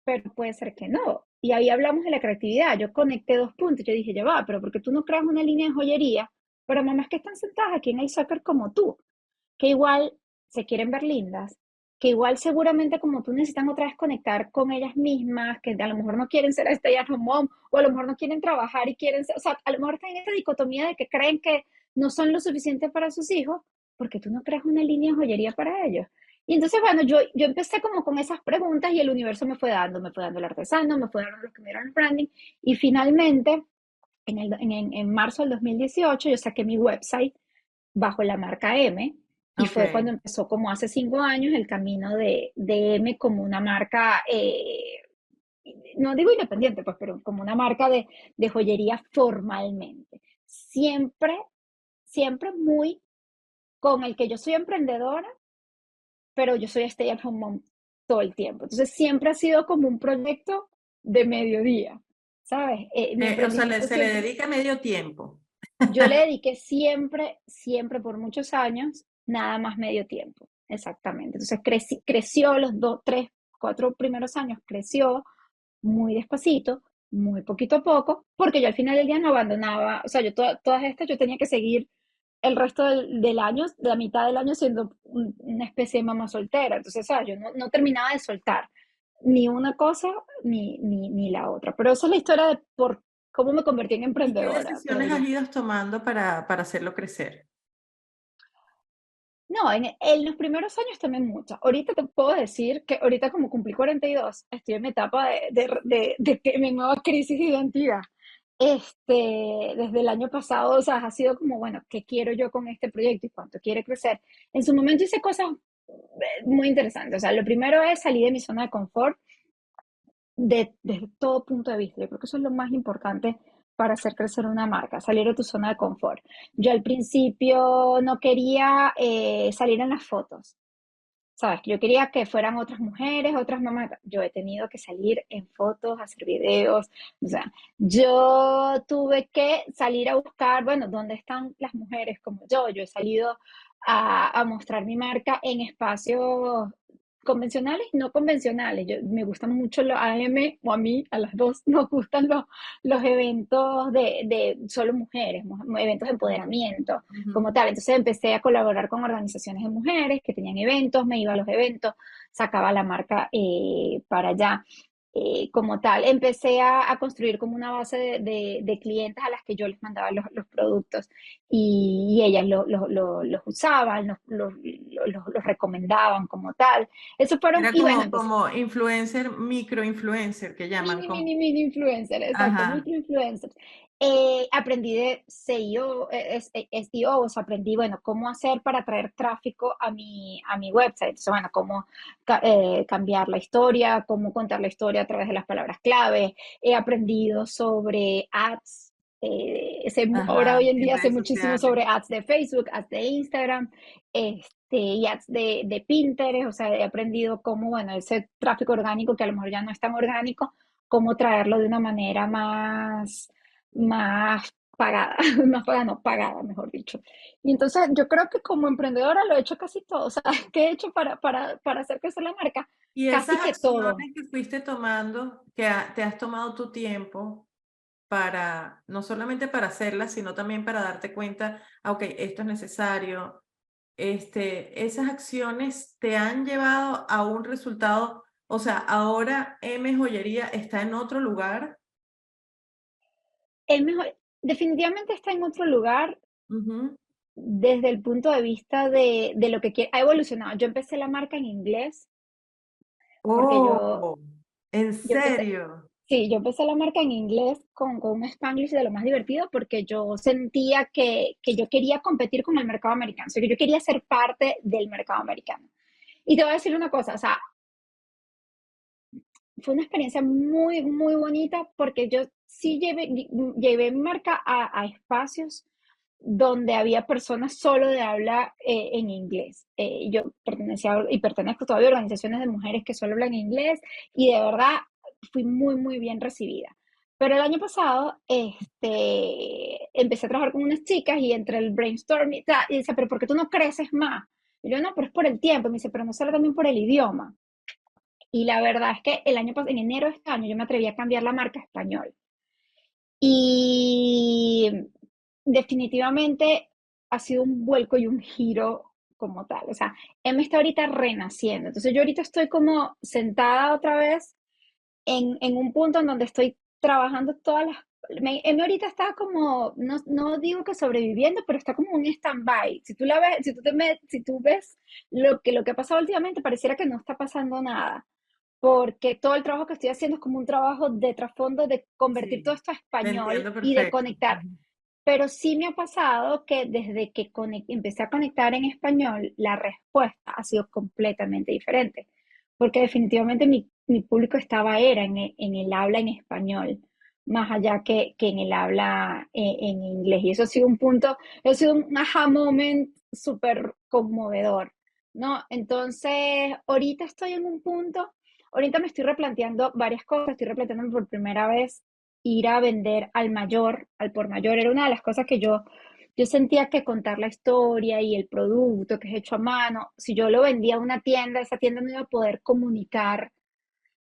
pero puede ser que no. Y ahí hablamos de la creatividad. Yo conecté 2 puntos. Yo dije, ya va, pero porque tú no creas una línea de joyería para mamás que están sentadas aquí en el soccer como tú, que igual se quieren ver lindas, que igual seguramente como tú necesitan otra vez conectar con ellas mismas, que a lo mejor no quieren ser stay at home mom, o a lo mejor no quieren trabajar y quieren ser, o sea, a lo mejor están en esta dicotomía de que creen que no son lo suficiente para sus hijos, porque tú no creas una línea de joyería para ellos. Y entonces, bueno, yo empecé como con esas preguntas y el universo me fue dando el artesano, me fue dando los que me dieron el branding, y finalmente, en marzo del 2018, yo saqué mi website bajo la marca M, y Ok. fue cuando empezó como hace 5 años el camino de M como una marca, no digo independiente, pues, pero como una marca de joyería formalmente. Siempre, siempre muy con el que yo soy emprendedora, pero yo soy stay at home mom todo el tiempo. Entonces siempre ha sido como un proyecto de mediodía, ¿sabes? Mi O sea, emprendimiento se le siempre, dedica medio tiempo. yo le dediqué siempre, siempre por muchos años, nada más medio tiempo, exactamente. Entonces creció los 2, 3, 4 primeros años, creció muy despacito, muy poquito a poco, porque yo al final del día no abandonaba, o sea, yo todas estas yo tenía que seguir el resto del año, de la mitad del año siendo una especie de mamá soltera. Entonces, ¿sabes? Yo no terminaba de soltar ni una cosa ni la otra. Pero esa es la historia de por cómo me convertí en ¿Y qué emprendedora, creo decisiones has yo. ido tomando para hacerlo crecer? No, en los primeros años también muchas. Ahorita te puedo decir que ahorita como cumplí 42, estoy en mi etapa de mi nueva crisis de identidad. Desde el año pasado, o sea, ha sido como, bueno, ¿qué quiero yo con este proyecto y cuánto quiere crecer? En su momento hice cosas muy interesantes. O sea, lo primero es salir de mi zona de confort desde todo punto de vista. Yo creo que eso es lo más importante para hacer crecer una marca, salir de tu zona de confort. Yo al principio no quería salir en las fotos, ¿sabes? Yo quería que fueran otras mujeres, otras mamás. Yo he tenido que salir en fotos, hacer videos. O sea, yo tuve que salir a buscar, bueno, ¿dónde están las mujeres como yo? Yo he salido a mostrar mi marca en espacios convencionales y no convencionales. Me gustan mucho los AM, o a mí, a las dos, nos gustan los eventos de solo mujeres, eventos de empoderamiento como Ujú. tal. Entonces empecé a colaborar con organizaciones de mujeres que tenían eventos, me iba a los eventos, sacaba la marca para allá. Como tal, empecé a construir como una base de clientes a las que yo les mandaba los productos y ellas los usaban, los recomendaban como tal. Eso fueron, Era y bueno, empecé. como influencer, microinfluencer que llaman. Mini influencer, exacto, Ajá. micro influencers. Aprendí de SEO, SEOs, aprendí, bueno, cómo hacer para atraer tráfico a mi website. Entonces, bueno, cómo cambiar la historia, cómo contar la historia a través de las palabras clave. He aprendido sobre ads. Ahora, Ajá, hoy en en día, sé redes muchísimo sociales. sobre ads de Facebook, ads de Instagram, y ads de Pinterest. O sea, he aprendido cómo, bueno, ese tráfico orgánico que a lo mejor ya no es tan orgánico, cómo traerlo de una manera más pagada, más pagada, no pagada, mejor dicho. Y entonces yo creo que como emprendedora lo he hecho casi todo. O sea, ¿qué he hecho para hacer crecer la marca? Y esas Casi que todo. acciones que fuiste tomando, que te has tomado tu tiempo para, no solamente para hacerlas, sino también para darte cuenta, ok, esto es necesario, esas acciones te han llevado a un resultado, o sea, ahora M Joyería está en otro lugar. El mejor, definitivamente está en otro lugar Ujú. desde el punto de vista de lo que ha evolucionado. Yo empecé la marca en inglés porque Oh, ¿en yo empecé, serio? sí, yo empecé la marca en inglés con un Spanglish de lo más divertido porque yo sentía que yo quería competir con el mercado americano, o sea, que yo quería ser parte del mercado americano. Y te voy a decir una cosa, o sea, fue una experiencia muy, muy bonita porque yo sí llevé mi marca a espacios donde había personas solo de habla en inglés. Yo pertenecía y pertenezco todavía a organizaciones de mujeres que solo hablan inglés y de verdad fui muy, muy bien recibida. Pero el año pasado empecé a trabajar con unas chicas y entre el brainstorming y dice, pero ¿por qué tú no creces más? Y yo, no, pero es por el tiempo. Y me dice, pero no será también por el idioma. Y la verdad es que el año pasado, en enero de este año, yo me atreví a cambiar la marca a español. Y definitivamente ha sido un vuelco y un giro como tal. O sea, M está ahorita renaciendo. Entonces yo ahorita estoy como sentada otra vez en un punto en donde estoy trabajando todas las. M ahorita está como, no digo que sobreviviendo, pero está como un stand-by. Si tú la ves, si tú ves lo que ha pasado últimamente, pareciera que no está pasando nada porque todo el trabajo que estoy haciendo es como un trabajo de trasfondo de convertir todo Sí, esto a te español entiendo y de perfecto. conectar. Ujú. Pero sí me ha pasado que desde que empecé a conectar en español, la respuesta ha sido completamente diferente, porque definitivamente mi público era en el habla en español, más allá que en el habla en inglés. Y eso ha sido un punto, ha sido un aha moment súper conmovedor, ¿no? Entonces, ahorita estoy en un punto. Ahorita me estoy replanteando varias cosas, estoy replanteándome por primera vez ir a vender al mayor, al por mayor. Era una de las cosas que yo sentía que contar la historia y el producto que es hecho a mano, si yo lo vendía a una tienda, esa tienda no iba a poder comunicar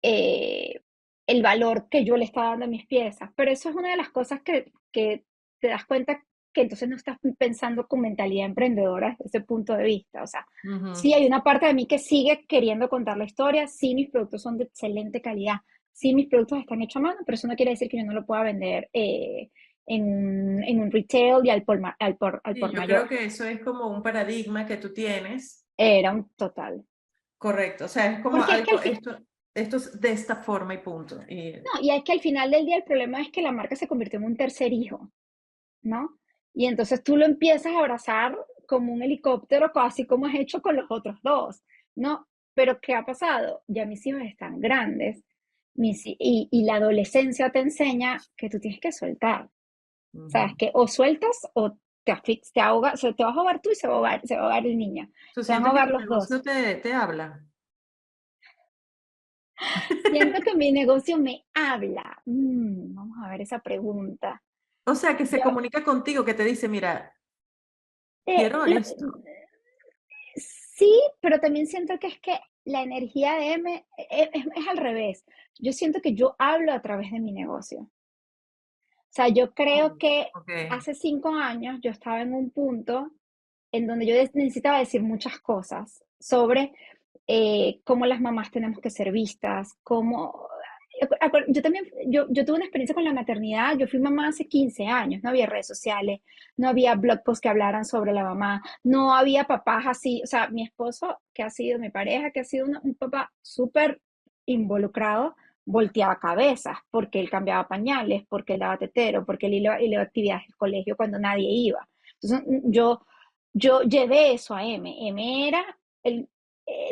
eh, el valor que yo le estaba dando a mis piezas. Pero eso es una de las cosas que te das cuenta que entonces no estás pensando con mentalidad emprendedora desde ese punto de vista. O sea, sí Ujú. hay una parte de mí que sigue queriendo contar la historia, sí mis productos son de excelente calidad, sí mis productos están hechos a mano, pero eso no quiere decir que yo no lo pueda vender en un retail y al Sí, por yo creo mayor. que eso es como un paradigma que tú tienes. Era un total. Correcto, o sea, es como Porque es que algo, esto es de esta forma y punto. Y, no, y es que al final del día el problema es que la marca se convirtió en un tercer hijo, ¿no? Y entonces tú lo empiezas a abrazar como un helicóptero, casi como has hecho con los otros dos, ¿no? Pero ¿qué ha pasado? Ya mis hijos están grandes y la adolescencia te enseña que tú tienes que soltar. ujú. ¿Sabes? Que o sueltas o te ahogas, o sea, te vas a ahogar tú y se va a ahogar el niño. ¿Tú Se van a sientes que ahogar tu los negocio dos. te habla? Siento que mi negocio me habla. Vamos a ver esa pregunta. O sea, que se Yo, comunica contigo, que te dice, mira, quiero lo- esto. sí, pero también siento que es que la energía de M es al revés. Yo siento que yo hablo a través de mi negocio. O sea, yo creo que Ok. hace 5 años yo estaba en un punto en donde yo necesitaba decir muchas cosas sobre cómo las mamás tenemos que ser vistas, cómo... Yo también, yo tuve una experiencia con la maternidad, yo fui mamá hace 15 años, no había redes sociales, no había blog posts que hablaran sobre la mamá, no había papás así, o sea, mi esposo, que ha sido mi pareja, que ha sido un papá súper involucrado, volteaba cabezas, porque él cambiaba pañales, porque él daba tetero, porque él iba a actividades del colegio cuando nadie iba. Entonces, yo llevé eso a M. M era el,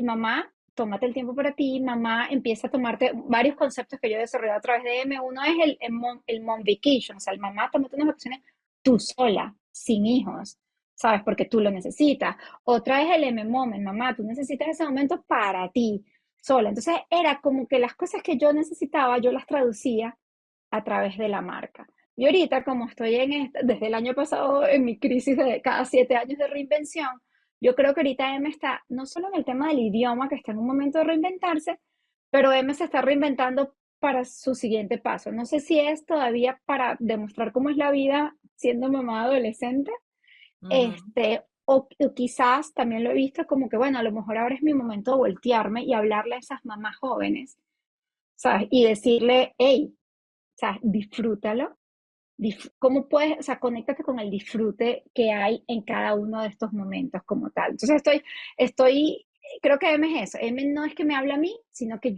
mamá, tómate el tiempo para ti, mamá, empieza a tomarte varios conceptos que yo he desarrollado a través de M. Uno es el mom vacation, o sea, el mamá, tómate unas vacaciones tú sola, sin hijos, ¿sabes? Porque tú lo necesitas. Otra es el M-moment, mamá, tú necesitas ese momento para ti, sola. Entonces, era como que las cosas que yo necesitaba, yo las traducía a través de la marca. Y ahorita, como estoy desde el año pasado en mi crisis de cada 7 años de reinvención, yo creo que ahorita M está no solo en el tema del idioma, que está en un momento de reinventarse, pero M se está reinventando para su siguiente paso. No sé si es todavía para demostrar cómo es la vida siendo mamá adolescente, Ujú. o quizás también lo he visto como que, bueno, a lo mejor ahora es mi momento de voltearme y hablarle a esas mamás jóvenes, ¿sabes? Y decirle, hey, o sea, disfrútalo. ¿Cómo puedes, o sea, conéctate con el disfrute que hay en cada uno de estos momentos como tal? Entonces creo que M es eso. M no es que me hable a mí, sino que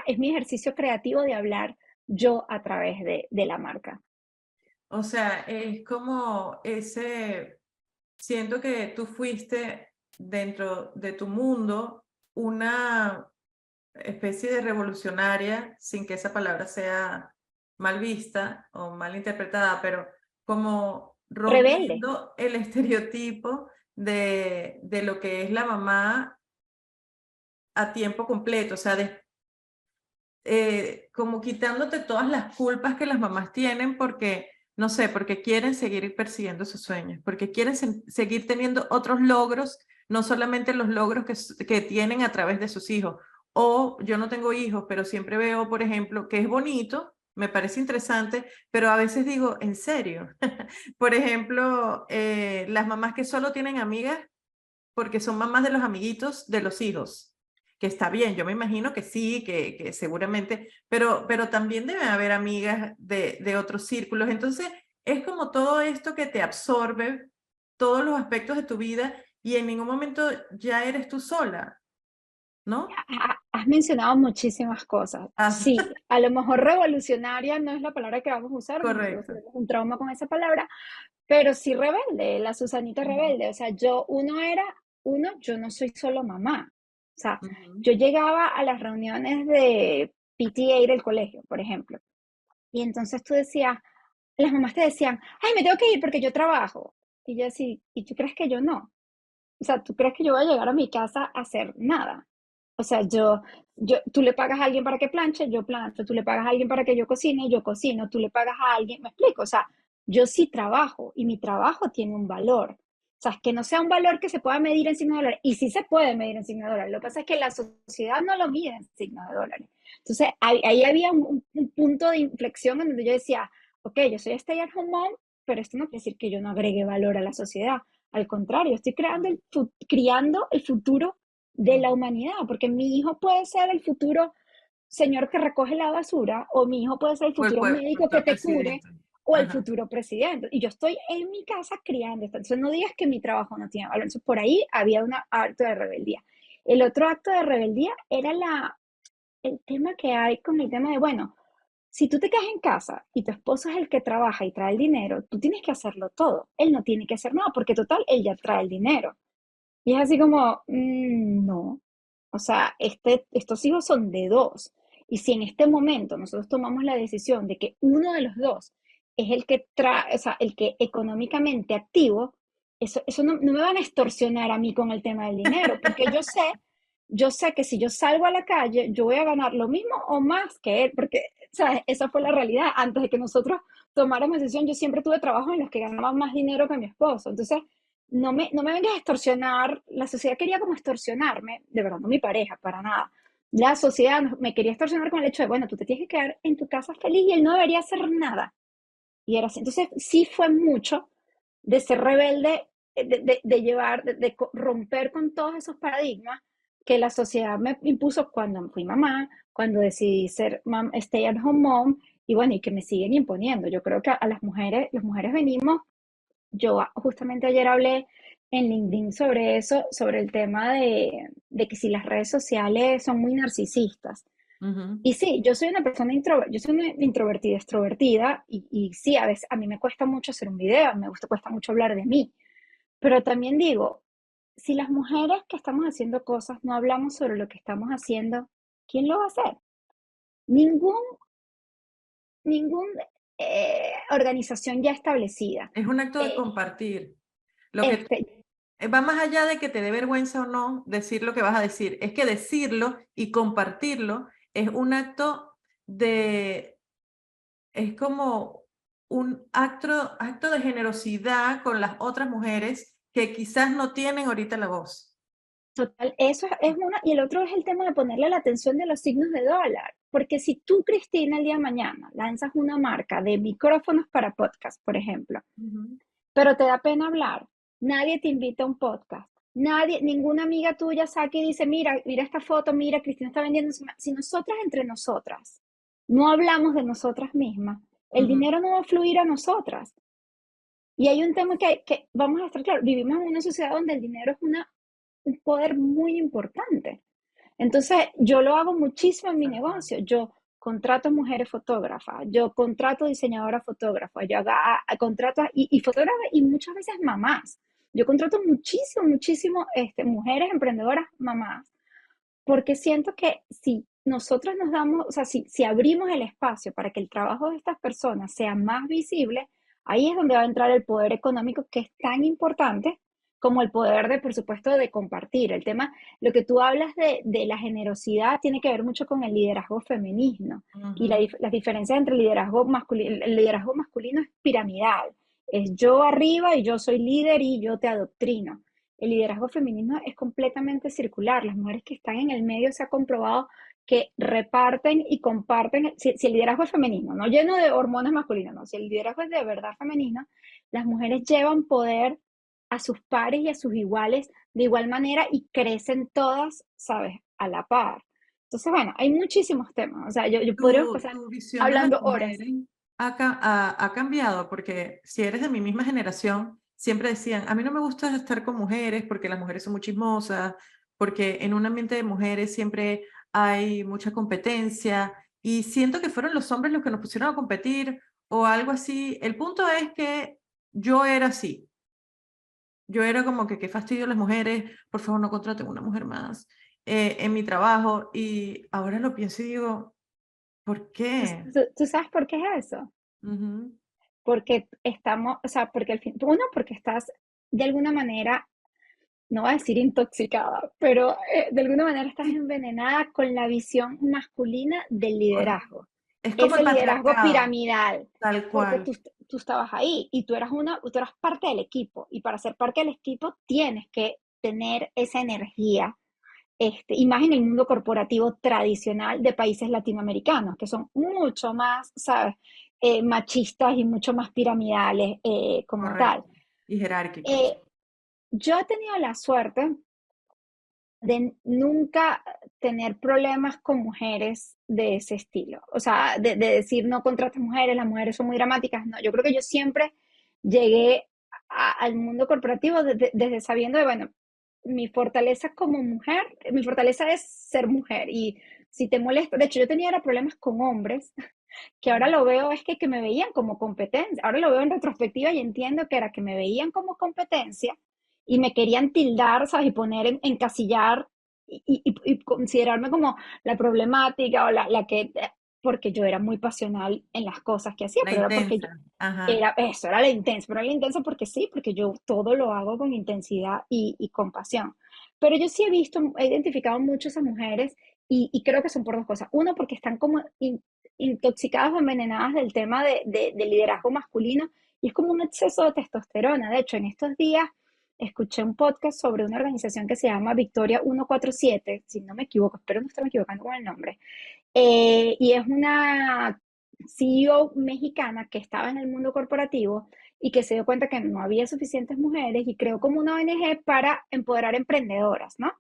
es mi ejercicio creativo de hablar yo a través de la marca. O sea, es como siento que tú fuiste dentro de tu mundo una especie de revolucionaria, sin que esa palabra sea mal vista o mal interpretada, pero como Rebelde. rompiendo el estereotipo de lo que es la mamá a tiempo completo, o sea, como quitándote todas las culpas que las mamás tienen porque, no sé, porque quieren seguir persiguiendo sus sueños, porque quieren seguir teniendo otros logros, no solamente los logros que tienen a través de sus hijos. O yo no tengo hijos, pero siempre veo, por ejemplo, que es bonito, me parece interesante, pero a veces digo, ¿en serio? Por ejemplo, las mamás que solo tienen amigas porque son mamás de los amiguitos de los hijos, que está bien, yo me imagino que sí, que seguramente, pero también debe haber amigas de otros círculos. Entonces, es como todo esto que te absorbe todos los aspectos de tu vida y en ningún momento ya eres tú sola, ¿no? Has mencionado muchísimas cosas. Ah, Sí, a lo mejor revolucionaria no es la palabra que vamos a usar, porque nosotros correcto. tenemos un trauma con esa palabra, pero sí rebelde, la Susanita Ujú, rebelde. O sea, yo no soy solo mamá. O sea, ujú. yo llegaba a las reuniones de PTA del colegio, por ejemplo, y entonces las mamás te decían, ay, me tengo que ir porque yo trabajo. Y yo así, ¿y tú crees que yo no? O sea, ¿tú crees que yo voy a llegar a mi casa a hacer nada? O sea, tú le pagas a alguien para que planche, yo plancho, tú le pagas a alguien para que yo cocino, tú le pagas a alguien, me explico, o sea, yo sí trabajo y mi trabajo tiene un valor. O sea, es que no sea un valor que se pueda medir en signos de dólares, y sí se puede medir en signos de dólares. Lo que pasa es que la sociedad no lo mide en signos de dólares. Entonces, ahí había un punto de inflexión en donde yo decía, ok, yo soy stay at home mom, pero esto no quiere decir que yo no agregue valor a la sociedad. Al contrario, estoy criando el futuro de la Ujú. humanidad, porque mi hijo puede ser el futuro señor que recoge la basura, o mi hijo puede ser el Fue el futuro médico que futuro te cure, presidente. o el Ajá. futuro presidente. Y yo estoy en mi casa criando esto. Entonces no digas que mi trabajo no tiene valor. Entonces por ahí había un acto de rebeldía. El otro acto de rebeldía era el tema que hay con el tema de, bueno, si tú te quedas en casa y tu esposo es el que trabaja y trae el dinero, tú tienes que hacerlo todo. Él no tiene que hacer nada, porque total, él ya trae el dinero. Y es así como, no. O sea, estos hijos son de dos. Y si en este momento nosotros tomamos la decisión de que uno de los dos es el que trae, o sea, el que económicamente activo, eso no me van a extorsionar a mí con el tema del dinero, porque yo sé que si yo salgo a la calle, yo voy a ganar lo mismo o más que él, porque, ¿sabes? Esa fue la realidad. Antes de que nosotros tomáramos decisión, yo siempre tuve trabajos en los que ganaba más dinero que mi esposo. Entonces, no me vengas a extorsionar, la sociedad quería como extorsionarme, de verdad, no mi pareja, para nada. La sociedad me quería extorsionar con el hecho de, bueno, tú te tienes que quedar en tu casa feliz y él no debería hacer nada. Y era así. Entonces, sí fue mucho de ser rebelde, de llevar, romper con todos esos paradigmas que la sociedad me impuso cuando fui mamá, cuando decidí ser stay at home mom, y bueno, y que me siguen imponiendo. Yo creo que a las mujeres venimos, justamente ayer hablé en LinkedIn sobre eso, sobre el tema de que si las redes sociales son muy narcisistas. Ujú. Y sí, yo soy una persona yo soy una introvertida, extrovertida, y sí, a veces a mí me cuesta mucho hacer un video, cuesta mucho hablar de mí, pero también digo, si las mujeres que estamos haciendo cosas no hablamos sobre lo que estamos haciendo, ¿quién lo va a hacer? Ningún, ningún organización ya establecida. Es un acto de Eh, compartir. Lo que este, va más allá de que te dé vergüenza o no decir lo que vas a decir. Es que decirlo y compartirlo es un acto de, es como un acto de generosidad con las otras mujeres que quizás no tienen ahorita la voz. Total, eso es una, y el otro es el tema de ponerle la atención de los signos de dólar, porque si tú, Cristina, el día de mañana lanzas una marca de micrófonos para podcast, por ejemplo, Ujú, pero te da pena hablar, nadie te invita a un podcast, nadie, ninguna amiga tuya saca y dice, mira, mira esta foto, mira, Cristina está vendiendo, si nosotras entre nosotras no hablamos de nosotras mismas, el ujú. dinero no va a fluir a nosotras. Y hay un tema que vamos a estar claros, vivimos en una sociedad donde el dinero es un poder muy importante. Entonces, yo lo hago muchísimo en mi Tal cual. negocio. Yo contrato mujeres fotógrafas, yo contrato diseñadoras fotógrafas, contrato y fotógrafas y muchas veces mamás. Yo contrato muchísimo, muchísimo mujeres emprendedoras mamás, porque siento que si nosotros nos damos, o sea, si abrimos el espacio para que el trabajo de estas personas sea más visible, ahí es donde va a entrar el poder económico que es tan importante como el poder de, por supuesto, de compartir. El tema, lo que tú hablas de la generosidad tiene que ver mucho con el liderazgo femenino y Ujú. las diferencias entre el liderazgo masculino es piramidal. Es yo arriba y yo soy líder y yo te adoctrino. El liderazgo femenino es completamente circular. Las mujeres que están en el medio se ha comprobado que reparten y comparten. Si el liderazgo es femenino, no lleno de hormonas masculinas, no, si el liderazgo es de verdad femenino, las mujeres llevan poder a sus pares y a sus iguales de igual manera y crecen todas, ¿sabes? A la par. Entonces, bueno, hay muchísimos temas. O sea, yo podríamos pasar Tu visión de las hablando horas. mujeres ha cambiado, porque si eres de mi misma generación, siempre decían, a mí no me gusta estar con mujeres porque las mujeres son muy chismosas, porque en un ambiente de mujeres siempre hay mucha competencia y siento que fueron los hombres los que nos pusieron a competir o algo así. El punto es que yo era así. Yo era como que qué fastidio las mujeres, por favor no contraten una mujer más en mi trabajo y ahora lo pienso y digo, ¿por ¿Tú, qué? tú sabes por qué es eso? Ujú. Porque estamos, o sea, porque al fin, uno, porque estás de alguna manera, no voy a decir intoxicada, pero de alguna manera estás envenenada con la visión masculina del Cor- liderazgo. Es como el Ese liderazgo patriarcado, piramidal, tal porque cual. tú estabas ahí y tú eras parte del equipo, y para ser parte del equipo tienes que tener esa energía, y más en el mundo corporativo tradicional de países latinoamericanos, que son mucho más, ¿sabes? Machistas y mucho más piramidales como tal. Correcto. Y jerárquicos. Eh, yo he tenido la suerte de nunca tener problemas con mujeres de ese estilo. O sea, de decir no contratas mujeres, las mujeres son muy dramáticas. No, yo creo que yo siempre llegué al mundo corporativo desde sabiendo de, bueno, mi fortaleza como mujer, mi fortaleza es ser mujer. Y si te molesta, de hecho yo tenía problemas con hombres, que ahora lo veo es que me veían como competencia. Ahora lo veo en retrospectiva y entiendo que era que me veían como competencia y me querían tildar, ¿sabes? Y poner encasillar y considerarme como la problemática o la que, porque yo era muy pasional en las cosas que hacía, La pero era porque intensa. Ajá. era eso, era la intensa, pero era la intensa porque sí, porque yo todo lo hago con intensidad y con pasión. Pero yo sí he visto, he identificado mucho a esas mujeres y creo que son por dos cosas. Uno, porque están como intoxicadas o envenenadas del tema de liderazgo masculino y es como un exceso de testosterona. De hecho, en estos días escuché un podcast sobre una organización que se llama Victoria 147, si no me equivoco, espero no estarme equivocando con el nombre, y es una CEO mexicana que estaba en el mundo corporativo y que se dio cuenta que no había suficientes mujeres y creó como una ONG para empoderar emprendedoras, ¿no?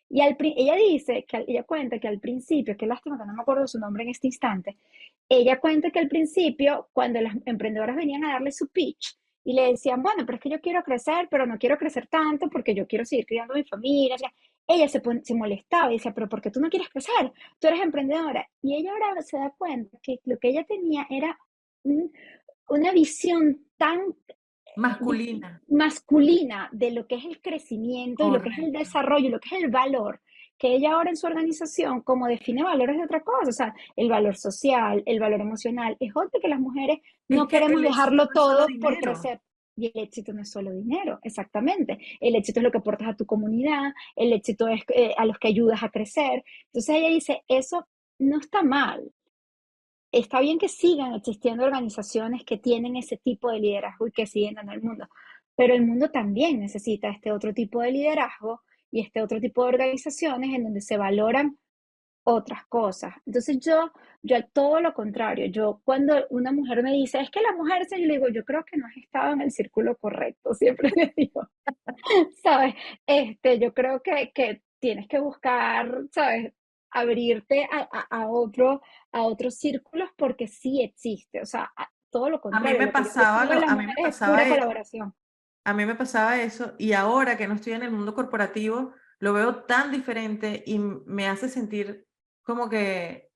Y ella dice, ella cuenta que al principio, qué lástima que no me acuerdo su nombre en este instante, ella cuenta que al principio, cuando las emprendedoras venían a darle su pitch y le decían, bueno, pero es que yo quiero crecer, pero no quiero crecer tanto porque yo quiero seguir criando a mi familia, o sea, ella se molestaba y decía, pero ¿por qué tú no quieres crecer? Tú eres emprendedora. Y ella ahora se da cuenta que lo que ella tenía era un- una visión tan Masculina, masculina de lo que es el crecimiento y lo que es el correcto. desarrollo, lo que es el valor, que ella ahora en su organización como define valores de otra cosa, o sea, el valor social, el valor emocional. Es obvio que las mujeres Es no que queremos el éxito dejarlo no es solo todo por dinero. crecer. Y el éxito no es solo dinero, exactamente. El éxito es lo que aportas a tu comunidad, el éxito es a los que ayudas a crecer. Entonces ella dice, eso no está mal, está bien que sigan existiendo organizaciones que tienen ese tipo de liderazgo y que siguen dando el mundo, pero el mundo también necesita este otro tipo de liderazgo y este otro tipo de organizaciones en donde se valoran otras cosas. Entonces yo todo lo contrario, yo cuando una mujer me dice, es que la mujer, yo le digo, yo creo que no has estado en el círculo correcto, siempre le digo, ¿sabes? Yo creo que tienes que buscar, ¿sabes? Abrirte a otros círculos porque sí existe, o sea, todo lo A mí contrario, me lo que yo pasaba, recibo de las a mí me mujeres es pura pasaba eso. colaboración. A mí me pasaba eso y ahora que no estoy en el mundo corporativo, lo veo tan diferente y me hace sentir como que,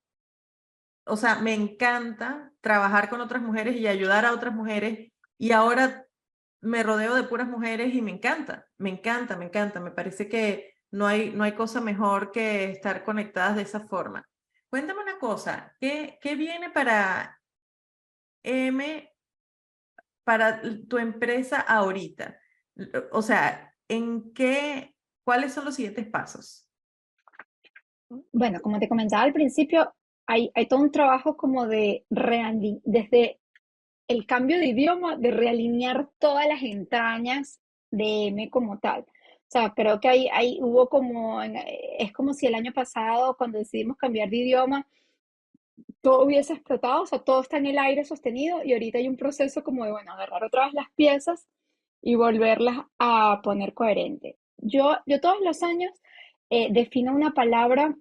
o sea, me encanta trabajar con otras mujeres y ayudar a otras mujeres y ahora me rodeo de puras mujeres y me encanta, me encanta, me encanta. Me parece que no hay cosa mejor que estar conectadas de esa forma. Cuéntame una cosa, ¿qué viene para M para tu empresa ahorita? O sea, ¿cuáles son los siguientes pasos? Bueno, como te comentaba al principio, hay todo un trabajo como desde el cambio de idioma, de realinear todas las entrañas de M como tal. O sea, creo que hubo como, es como si el año pasado, cuando decidimos cambiar de idioma, todo hubiese explotado, o sea, todo está en el aire sostenido y ahorita hay un proceso como de, bueno, agarrar otra vez las piezas y volverlas a poner coherente. Yo todos los años defino una palabra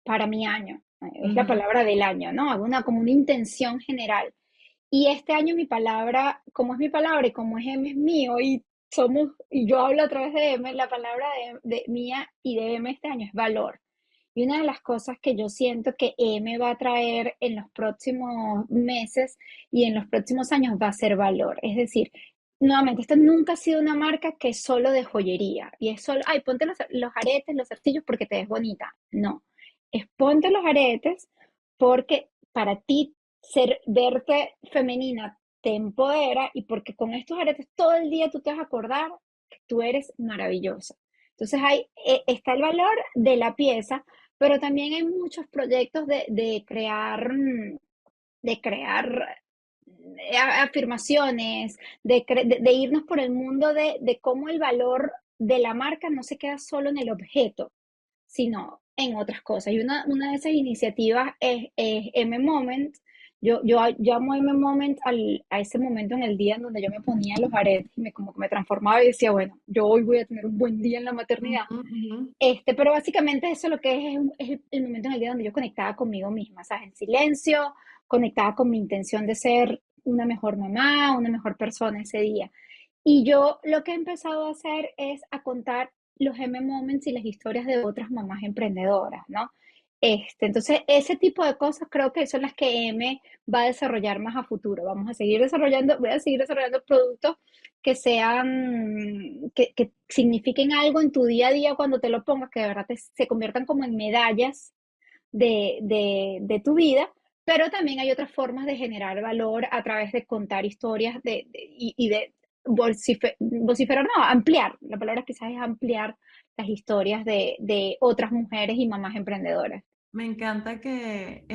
para mi año, es la Ujú. palabra del año, ¿no? Hago como una intención general. Y este año mi palabra, como es mi palabra y como es M es mío y yo hablo a través de M, la palabra de mía y de M este año es valor. Y una de las cosas que yo siento que M va a traer en los próximos meses y en los próximos años va a ser valor. Es decir, nuevamente, esto nunca ha sido una marca que es solo de joyería y es solo, ay, ponte los aretes, los arcillos porque te ves bonita. No, es ponte los aretes porque para ti verte femenina te empodera y porque con estos aretes todo el día tú te vas a acordar que tú eres maravillosa. Entonces está el valor de la pieza, pero también hay muchos proyectos de crear afirmaciones, de irnos por el mundo de cómo el valor de la marca no se queda solo en el objeto, sino en otras cosas. Y una de esas iniciativas es M Moment. Yo llamo M Moment a ese momento en el día en donde yo me ponía los aretes y como que me transformaba y decía, bueno, yo hoy voy a tener un buen día en la maternidad. Ujú, ujú. Pero básicamente eso lo que es el momento en el día donde yo conectaba conmigo misma, ¿sabes? En silencio, conectaba con mi intención de ser una mejor mamá, una mejor persona ese día. Y yo lo que he empezado a hacer es a contar los M Moments y las historias de otras mamás emprendedoras, ¿no? Entonces, ese tipo de cosas creo que son las que M va a desarrollar más a futuro. Voy a seguir desarrollando productos que que signifiquen algo en tu día a día cuando te lo pongas, que de verdad se conviertan como en medallas de tu vida, pero también hay otras formas de generar valor a través de contar historias y de vociferar, no, ampliar. La palabra quizás es ampliar las historias de otras mujeres y mamás emprendedoras. Me encanta que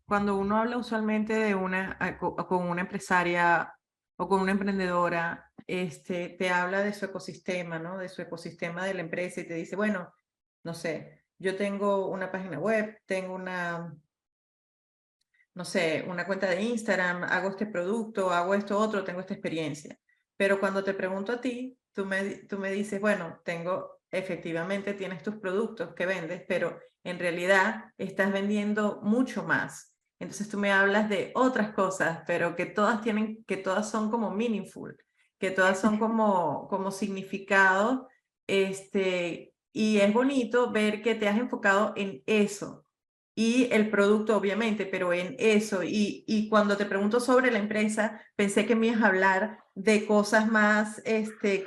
cuando uno habla usualmente de con una empresaria o con una emprendedora, te habla de su ecosistema, ¿no? De su ecosistema de la empresa y te dice, bueno, no sé, yo tengo una página web, tengo una, no sé, una cuenta de Instagram, hago este producto, hago esto otro, tengo esta experiencia. Pero cuando te pregunto a ti, tú me dices, bueno, efectivamente tienes tus productos que vendes, pero en realidad estás vendiendo mucho más. Entonces tú me hablas de otras cosas, pero que todas son como meaningful, que todas son como significado, y es bonito ver que te has enfocado en eso y el producto, obviamente, pero en eso. Y cuando te pregunto sobre la empresa, pensé que me ibas a hablar de cosas más,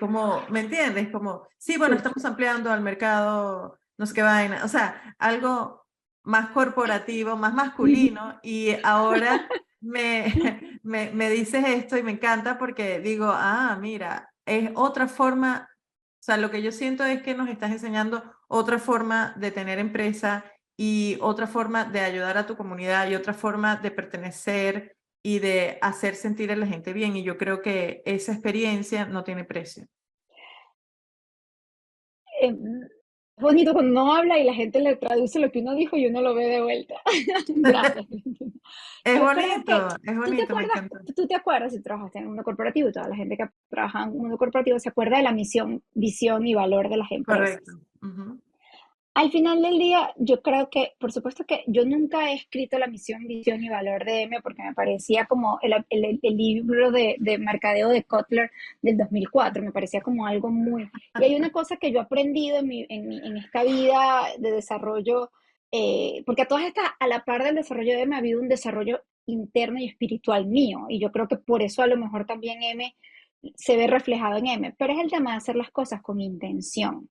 como, ¿me entiendes? Como, sí, bueno, Sí. estamos ampliando al mercado, no sé qué vaina, o sea, algo más corporativo, más masculino, y ahora me dices esto y me encanta porque digo, mira, es otra forma, o sea, lo que yo siento es que nos estás enseñando otra forma de tener empresa y otra forma de ayudar a tu comunidad y otra forma de pertenecer y de hacer sentir a la gente bien. Y yo creo que esa experiencia no tiene precio. Es bonito cuando uno habla y la gente le traduce lo que uno dijo y uno lo ve de vuelta. Gracias, Valentina. Yo creo que, Es bonito, me encanta. tú te acuerdas si trabajaste en un mundo corporativo y toda la gente que trabaja en un mundo corporativo se acuerda de la misión, visión y valor de las Correcto. empresas. Ujú. Al final del día, yo creo que, por supuesto que yo nunca he escrito la misión, visión y valor de M porque me parecía como el libro de mercadeo de Kotler del 2004, me parecía como algo muy... Y hay una cosa que yo he aprendido en esta vida de desarrollo, porque a todas estas, a la par del desarrollo de M, ha habido un desarrollo interno y espiritual mío, y yo creo que por eso a lo mejor también M se ve reflejado en M, pero es el tema de hacer las cosas con intención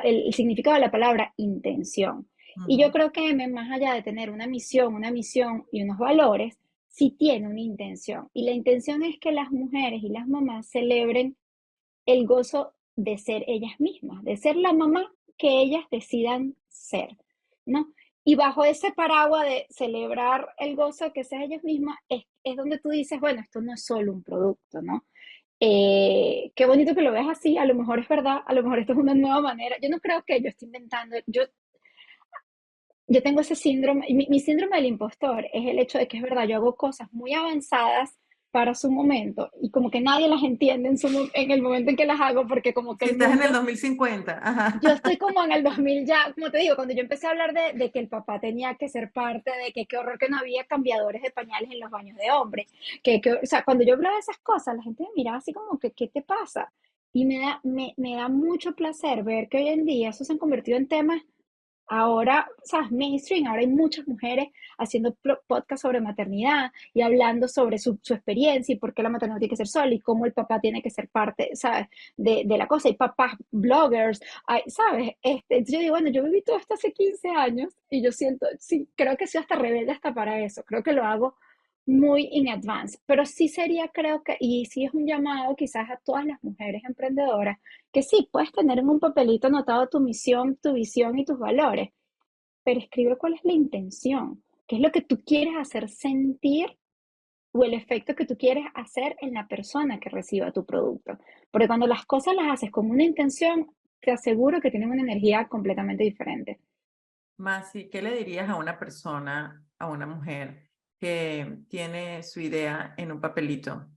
el significado de la palabra intención. Y yo Ujú. creo que M, más allá de tener una misión y unos valores, sí tiene una intención. Y la intención es que las mujeres y las mamás celebren el gozo de ser ellas mismas, de ser la mamá que ellas decidan ser, ¿no? Y bajo ese paraguas de celebrar el gozo de que sean ellas mismas, es donde tú dices, bueno, esto no es solo un producto, ¿no? Qué bonito que lo veas así, a lo mejor es verdad, a lo mejor esto es una nueva manera. Yo no creo que yo esté inventando, yo tengo ese síndrome, mi síndrome del impostor es el hecho de que es verdad, yo hago cosas muy avanzadas para su momento y como que nadie las entiende en el momento en que las hago porque como que Si el estás en el mundo, 2050, ajá. yo estoy como en el 2000 ya, como te digo, cuando yo empecé a hablar de que el papá tenía que ser parte, de que qué horror que no había cambiadores de pañales en los baños de hombres, o sea, cuando yo hablaba de esas cosas, la gente me miraba así como que, ¿qué te pasa? Y me da mucho placer ver que hoy en día eso se han convertido en temas ahora, ¿sabes? Mainstream, ahora hay muchas mujeres haciendo podcast sobre maternidad y hablando sobre su experiencia y por qué la maternidad tiene que ser sola y cómo el papá tiene que ser parte, ¿sabes? De la cosa. Hay papás bloggers, ¿sabes? Entonces yo digo, bueno, yo viví todo esto hace 15 años y yo siento, sí, creo que soy hasta rebelde hasta para eso. Creo que lo hago muy in advance, pero sí sería, creo que, y sí es un llamado quizás a todas las mujeres emprendedoras que sí, puedes tener en un papelito anotado tu misión, tu visión y tus valores, pero escribe cuál es la intención, qué es lo que tú quieres hacer sentir o el efecto que tú quieres hacer en la persona que reciba tu producto. Porque cuando las cosas las haces con una intención, te aseguro que tienen una energía completamente diferente. Masi, ¿qué le dirías a una persona, a una mujer que tiene su idea en un papelito,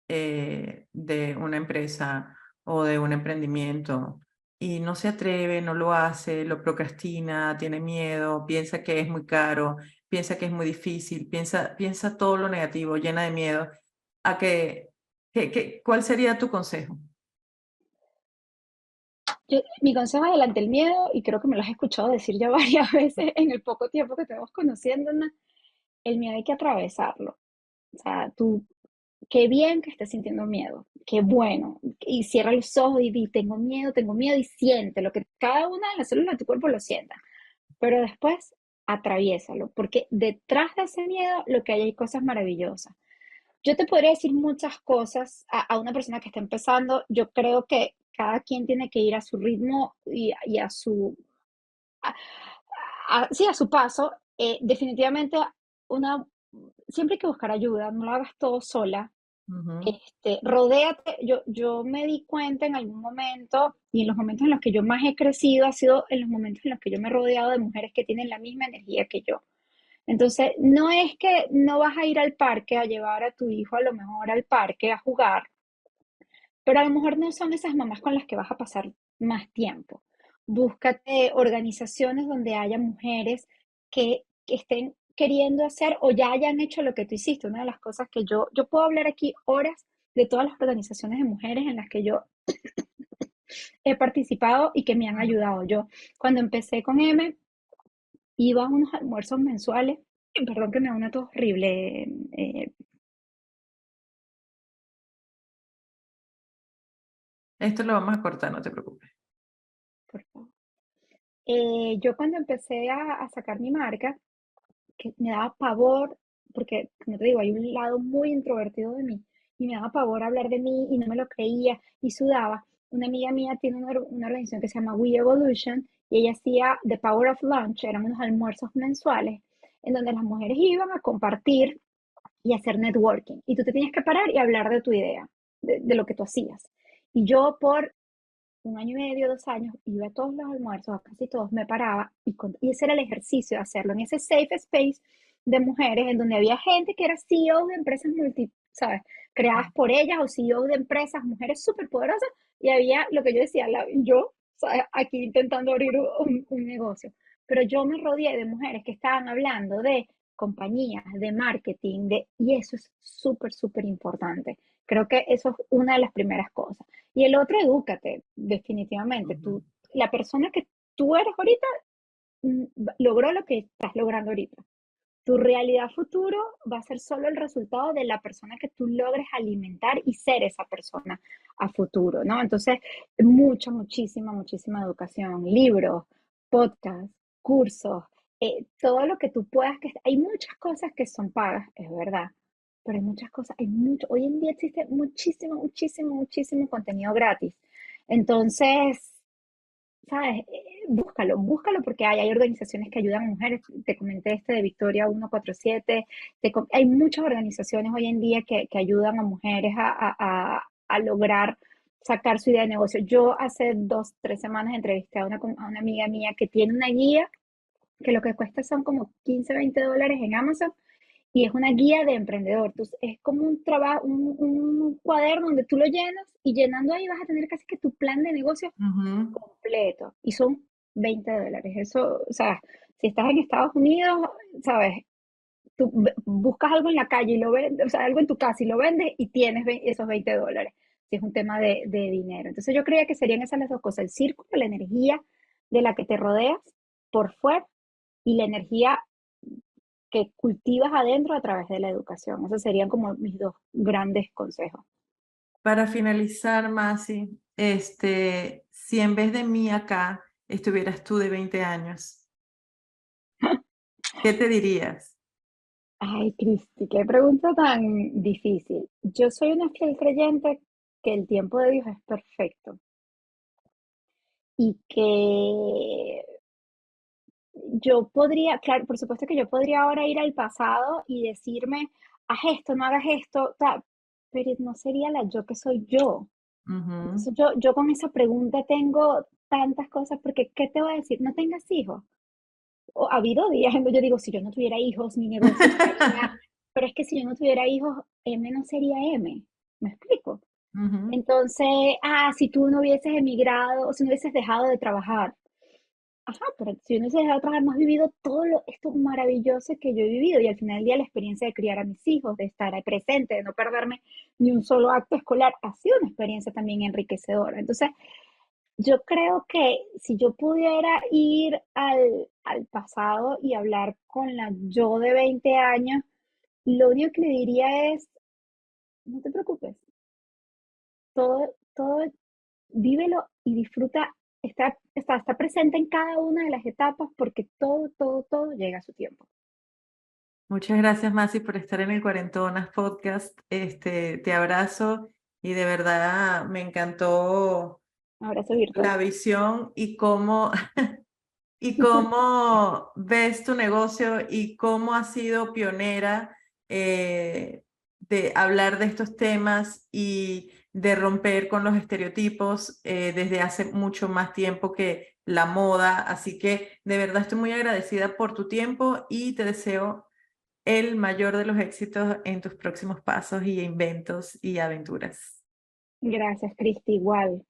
de una empresa o de un emprendimiento y no se atreve, no lo hace, lo procrastina, tiene miedo, piensa que es muy caro, piensa que es muy difícil, piensa todo lo negativo, llena de miedo? ¿A cuál sería tu consejo? Mi consejo es adelante el miedo, y creo que me lo has escuchado decir ya varias veces en el poco tiempo que tenemos conociéndonos, el miedo hay que atravesarlo. O sea, tú, qué bien que estés sintiendo miedo, qué bueno. Y cierra los ojos y di, tengo miedo y siente lo que cada una de las células de tu cuerpo lo sienta. Pero después, atraviésalo, porque detrás de ese miedo lo que hay cosas maravillosas. Yo te podría decir muchas cosas a una persona que está empezando. Yo creo que cada quien tiene que ir a su ritmo y a su, a, sí, a su paso. Definitivamente, una, siempre hay que buscar ayuda, no lo hagas todo sola. Ujú. Rodéate, yo me di cuenta en algún momento, y en los momentos en los que yo más he crecido, ha sido en los momentos en los que yo me he rodeado de mujeres que tienen la misma energía que yo. Entonces, no es que no vas a ir al parque a llevar a tu hijo a lo mejor al parque a jugar, pero a lo mejor no son esas mamás con las que vas a pasar más tiempo. Búscate organizaciones donde haya mujeres que estén queriendo hacer o ya hayan hecho lo que tú hiciste. Una de las cosas que yo puedo hablar aquí horas de todas las organizaciones de mujeres en las que yo he participado y que me han ayudado. Yo, cuando empecé con M, iba a unos almuerzos mensuales, perdón que me da una tos horrible, Esto lo vamos a cortar, no te preocupes. por favor. Yo cuando empecé a sacar mi marca, que me daba pavor, porque, como te digo, hay un lado muy introvertido de mí, y me daba pavor hablar de mí y no me lo creía y sudaba. Una amiga mía tiene una organización que se llama We Evolution y ella hacía The Power of Lunch, eran unos almuerzos mensuales en donde las mujeres iban a compartir y hacer networking. Y tú te tenías que parar y hablar de tu idea, de lo que tú hacías. Y yo por un año y medio, 2 años, iba a todos los almuerzos, a casi todos, me paraba y ese era el ejercicio de hacerlo en ese safe space de mujeres en donde había gente que era CEO de empresas ¿sabes? Creadas por ellas o CEO de empresas, mujeres súper poderosas y había lo que yo decía, yo, ¿sabes? Aquí intentando abrir un negocio. Pero yo me rodeé de mujeres que estaban hablando de compañías, de marketing, y eso es súper, súper importante. Creo que eso es una de las primeras cosas. Y el otro, edúcate, definitivamente. Ujú. La persona que tú eres ahorita logró lo que estás logrando ahorita. Tu realidad futuro va a ser solo el resultado de la persona que tú logres alimentar y ser esa persona a futuro, ¿no? Entonces, muchísima educación, libros, podcasts, cursos, todo lo que tú puedas, que hay muchas cosas que son pagas, es verdad, pero hay muchas cosas, hoy en día existe muchísimo contenido gratis. Entonces, ¿sabes? Búscalo porque hay organizaciones que ayudan a mujeres. Te comenté de Victoria 147. Hay muchas organizaciones hoy en día que ayudan a mujeres a lograr sacar su idea de negocio. Yo hace 2, 3 semanas entrevisté a una amiga mía que tiene una guía que lo que cuesta son como 15, $20 en Amazon y es una guía de emprendedor. Entonces, es como un trabajo, un cuaderno donde tú lo llenas y llenando ahí vas a tener casi que tu plan de negocio Ujú. completo y son $20. Eso, o sea, si estás en Estados Unidos, sabes, tú buscas algo en la calle y lo vendes, o sea, algo en tu casa y lo vendes y tienes esos $20, si es un tema de dinero. Entonces yo creía que serían esas las dos cosas, el círculo, la energía de la que te rodeas por fuera y la energía que cultivas adentro a través de la educación. Esos serían como mis dos grandes consejos. Para finalizar, Masi, si en vez de mí acá estuvieras tú de 20 años, ¿qué te dirías? Ay, Cristi, qué pregunta tan difícil. Yo soy una fiel creyente que el tiempo de Dios es perfecto y que yo podría, claro, por supuesto que yo podría ahora ir al pasado y decirme, haz esto, no hagas esto, pero no sería la yo que soy yo. Ujú. Entonces yo con esa pregunta tengo tantas cosas, porque ¿qué te voy a decir? No tengas hijos. Ha habido días en donde yo digo, si yo no tuviera hijos, mi negocio estaría, pero es que si yo no tuviera hijos, M no sería M, ¿me explico? Ujú. Entonces, si tú no hubieses emigrado o si no hubieses dejado de trabajar, ajá, pero si yo no hubiese dejado de trabajar, no has vivido todo esto maravilloso que yo he vivido y al final del día la experiencia de criar a mis hijos, de estar ahí presente, de no perderme ni un solo acto escolar, ha sido una experiencia también enriquecedora. Entonces, yo creo que si yo pudiera ir al pasado y hablar con la yo de 20 años, lo único que le diría es, no te preocupes, todo, vívelo y disfruta, está presente en cada una de las etapas porque todo llega a su tiempo. Muchas gracias, Masi, por estar en el Cuarentonas Podcast. Te abrazo y de verdad me encantó Abrazo virtual. la visión y cómo, y cómo ves tu negocio y cómo has sido pionera de hablar de estos temas y de romper con los estereotipos desde hace mucho más tiempo que la moda. Así que de verdad estoy muy agradecida por tu tiempo y te deseo el mayor de los éxitos en tus próximos pasos y inventos y aventuras. Gracias, Cristi, igual.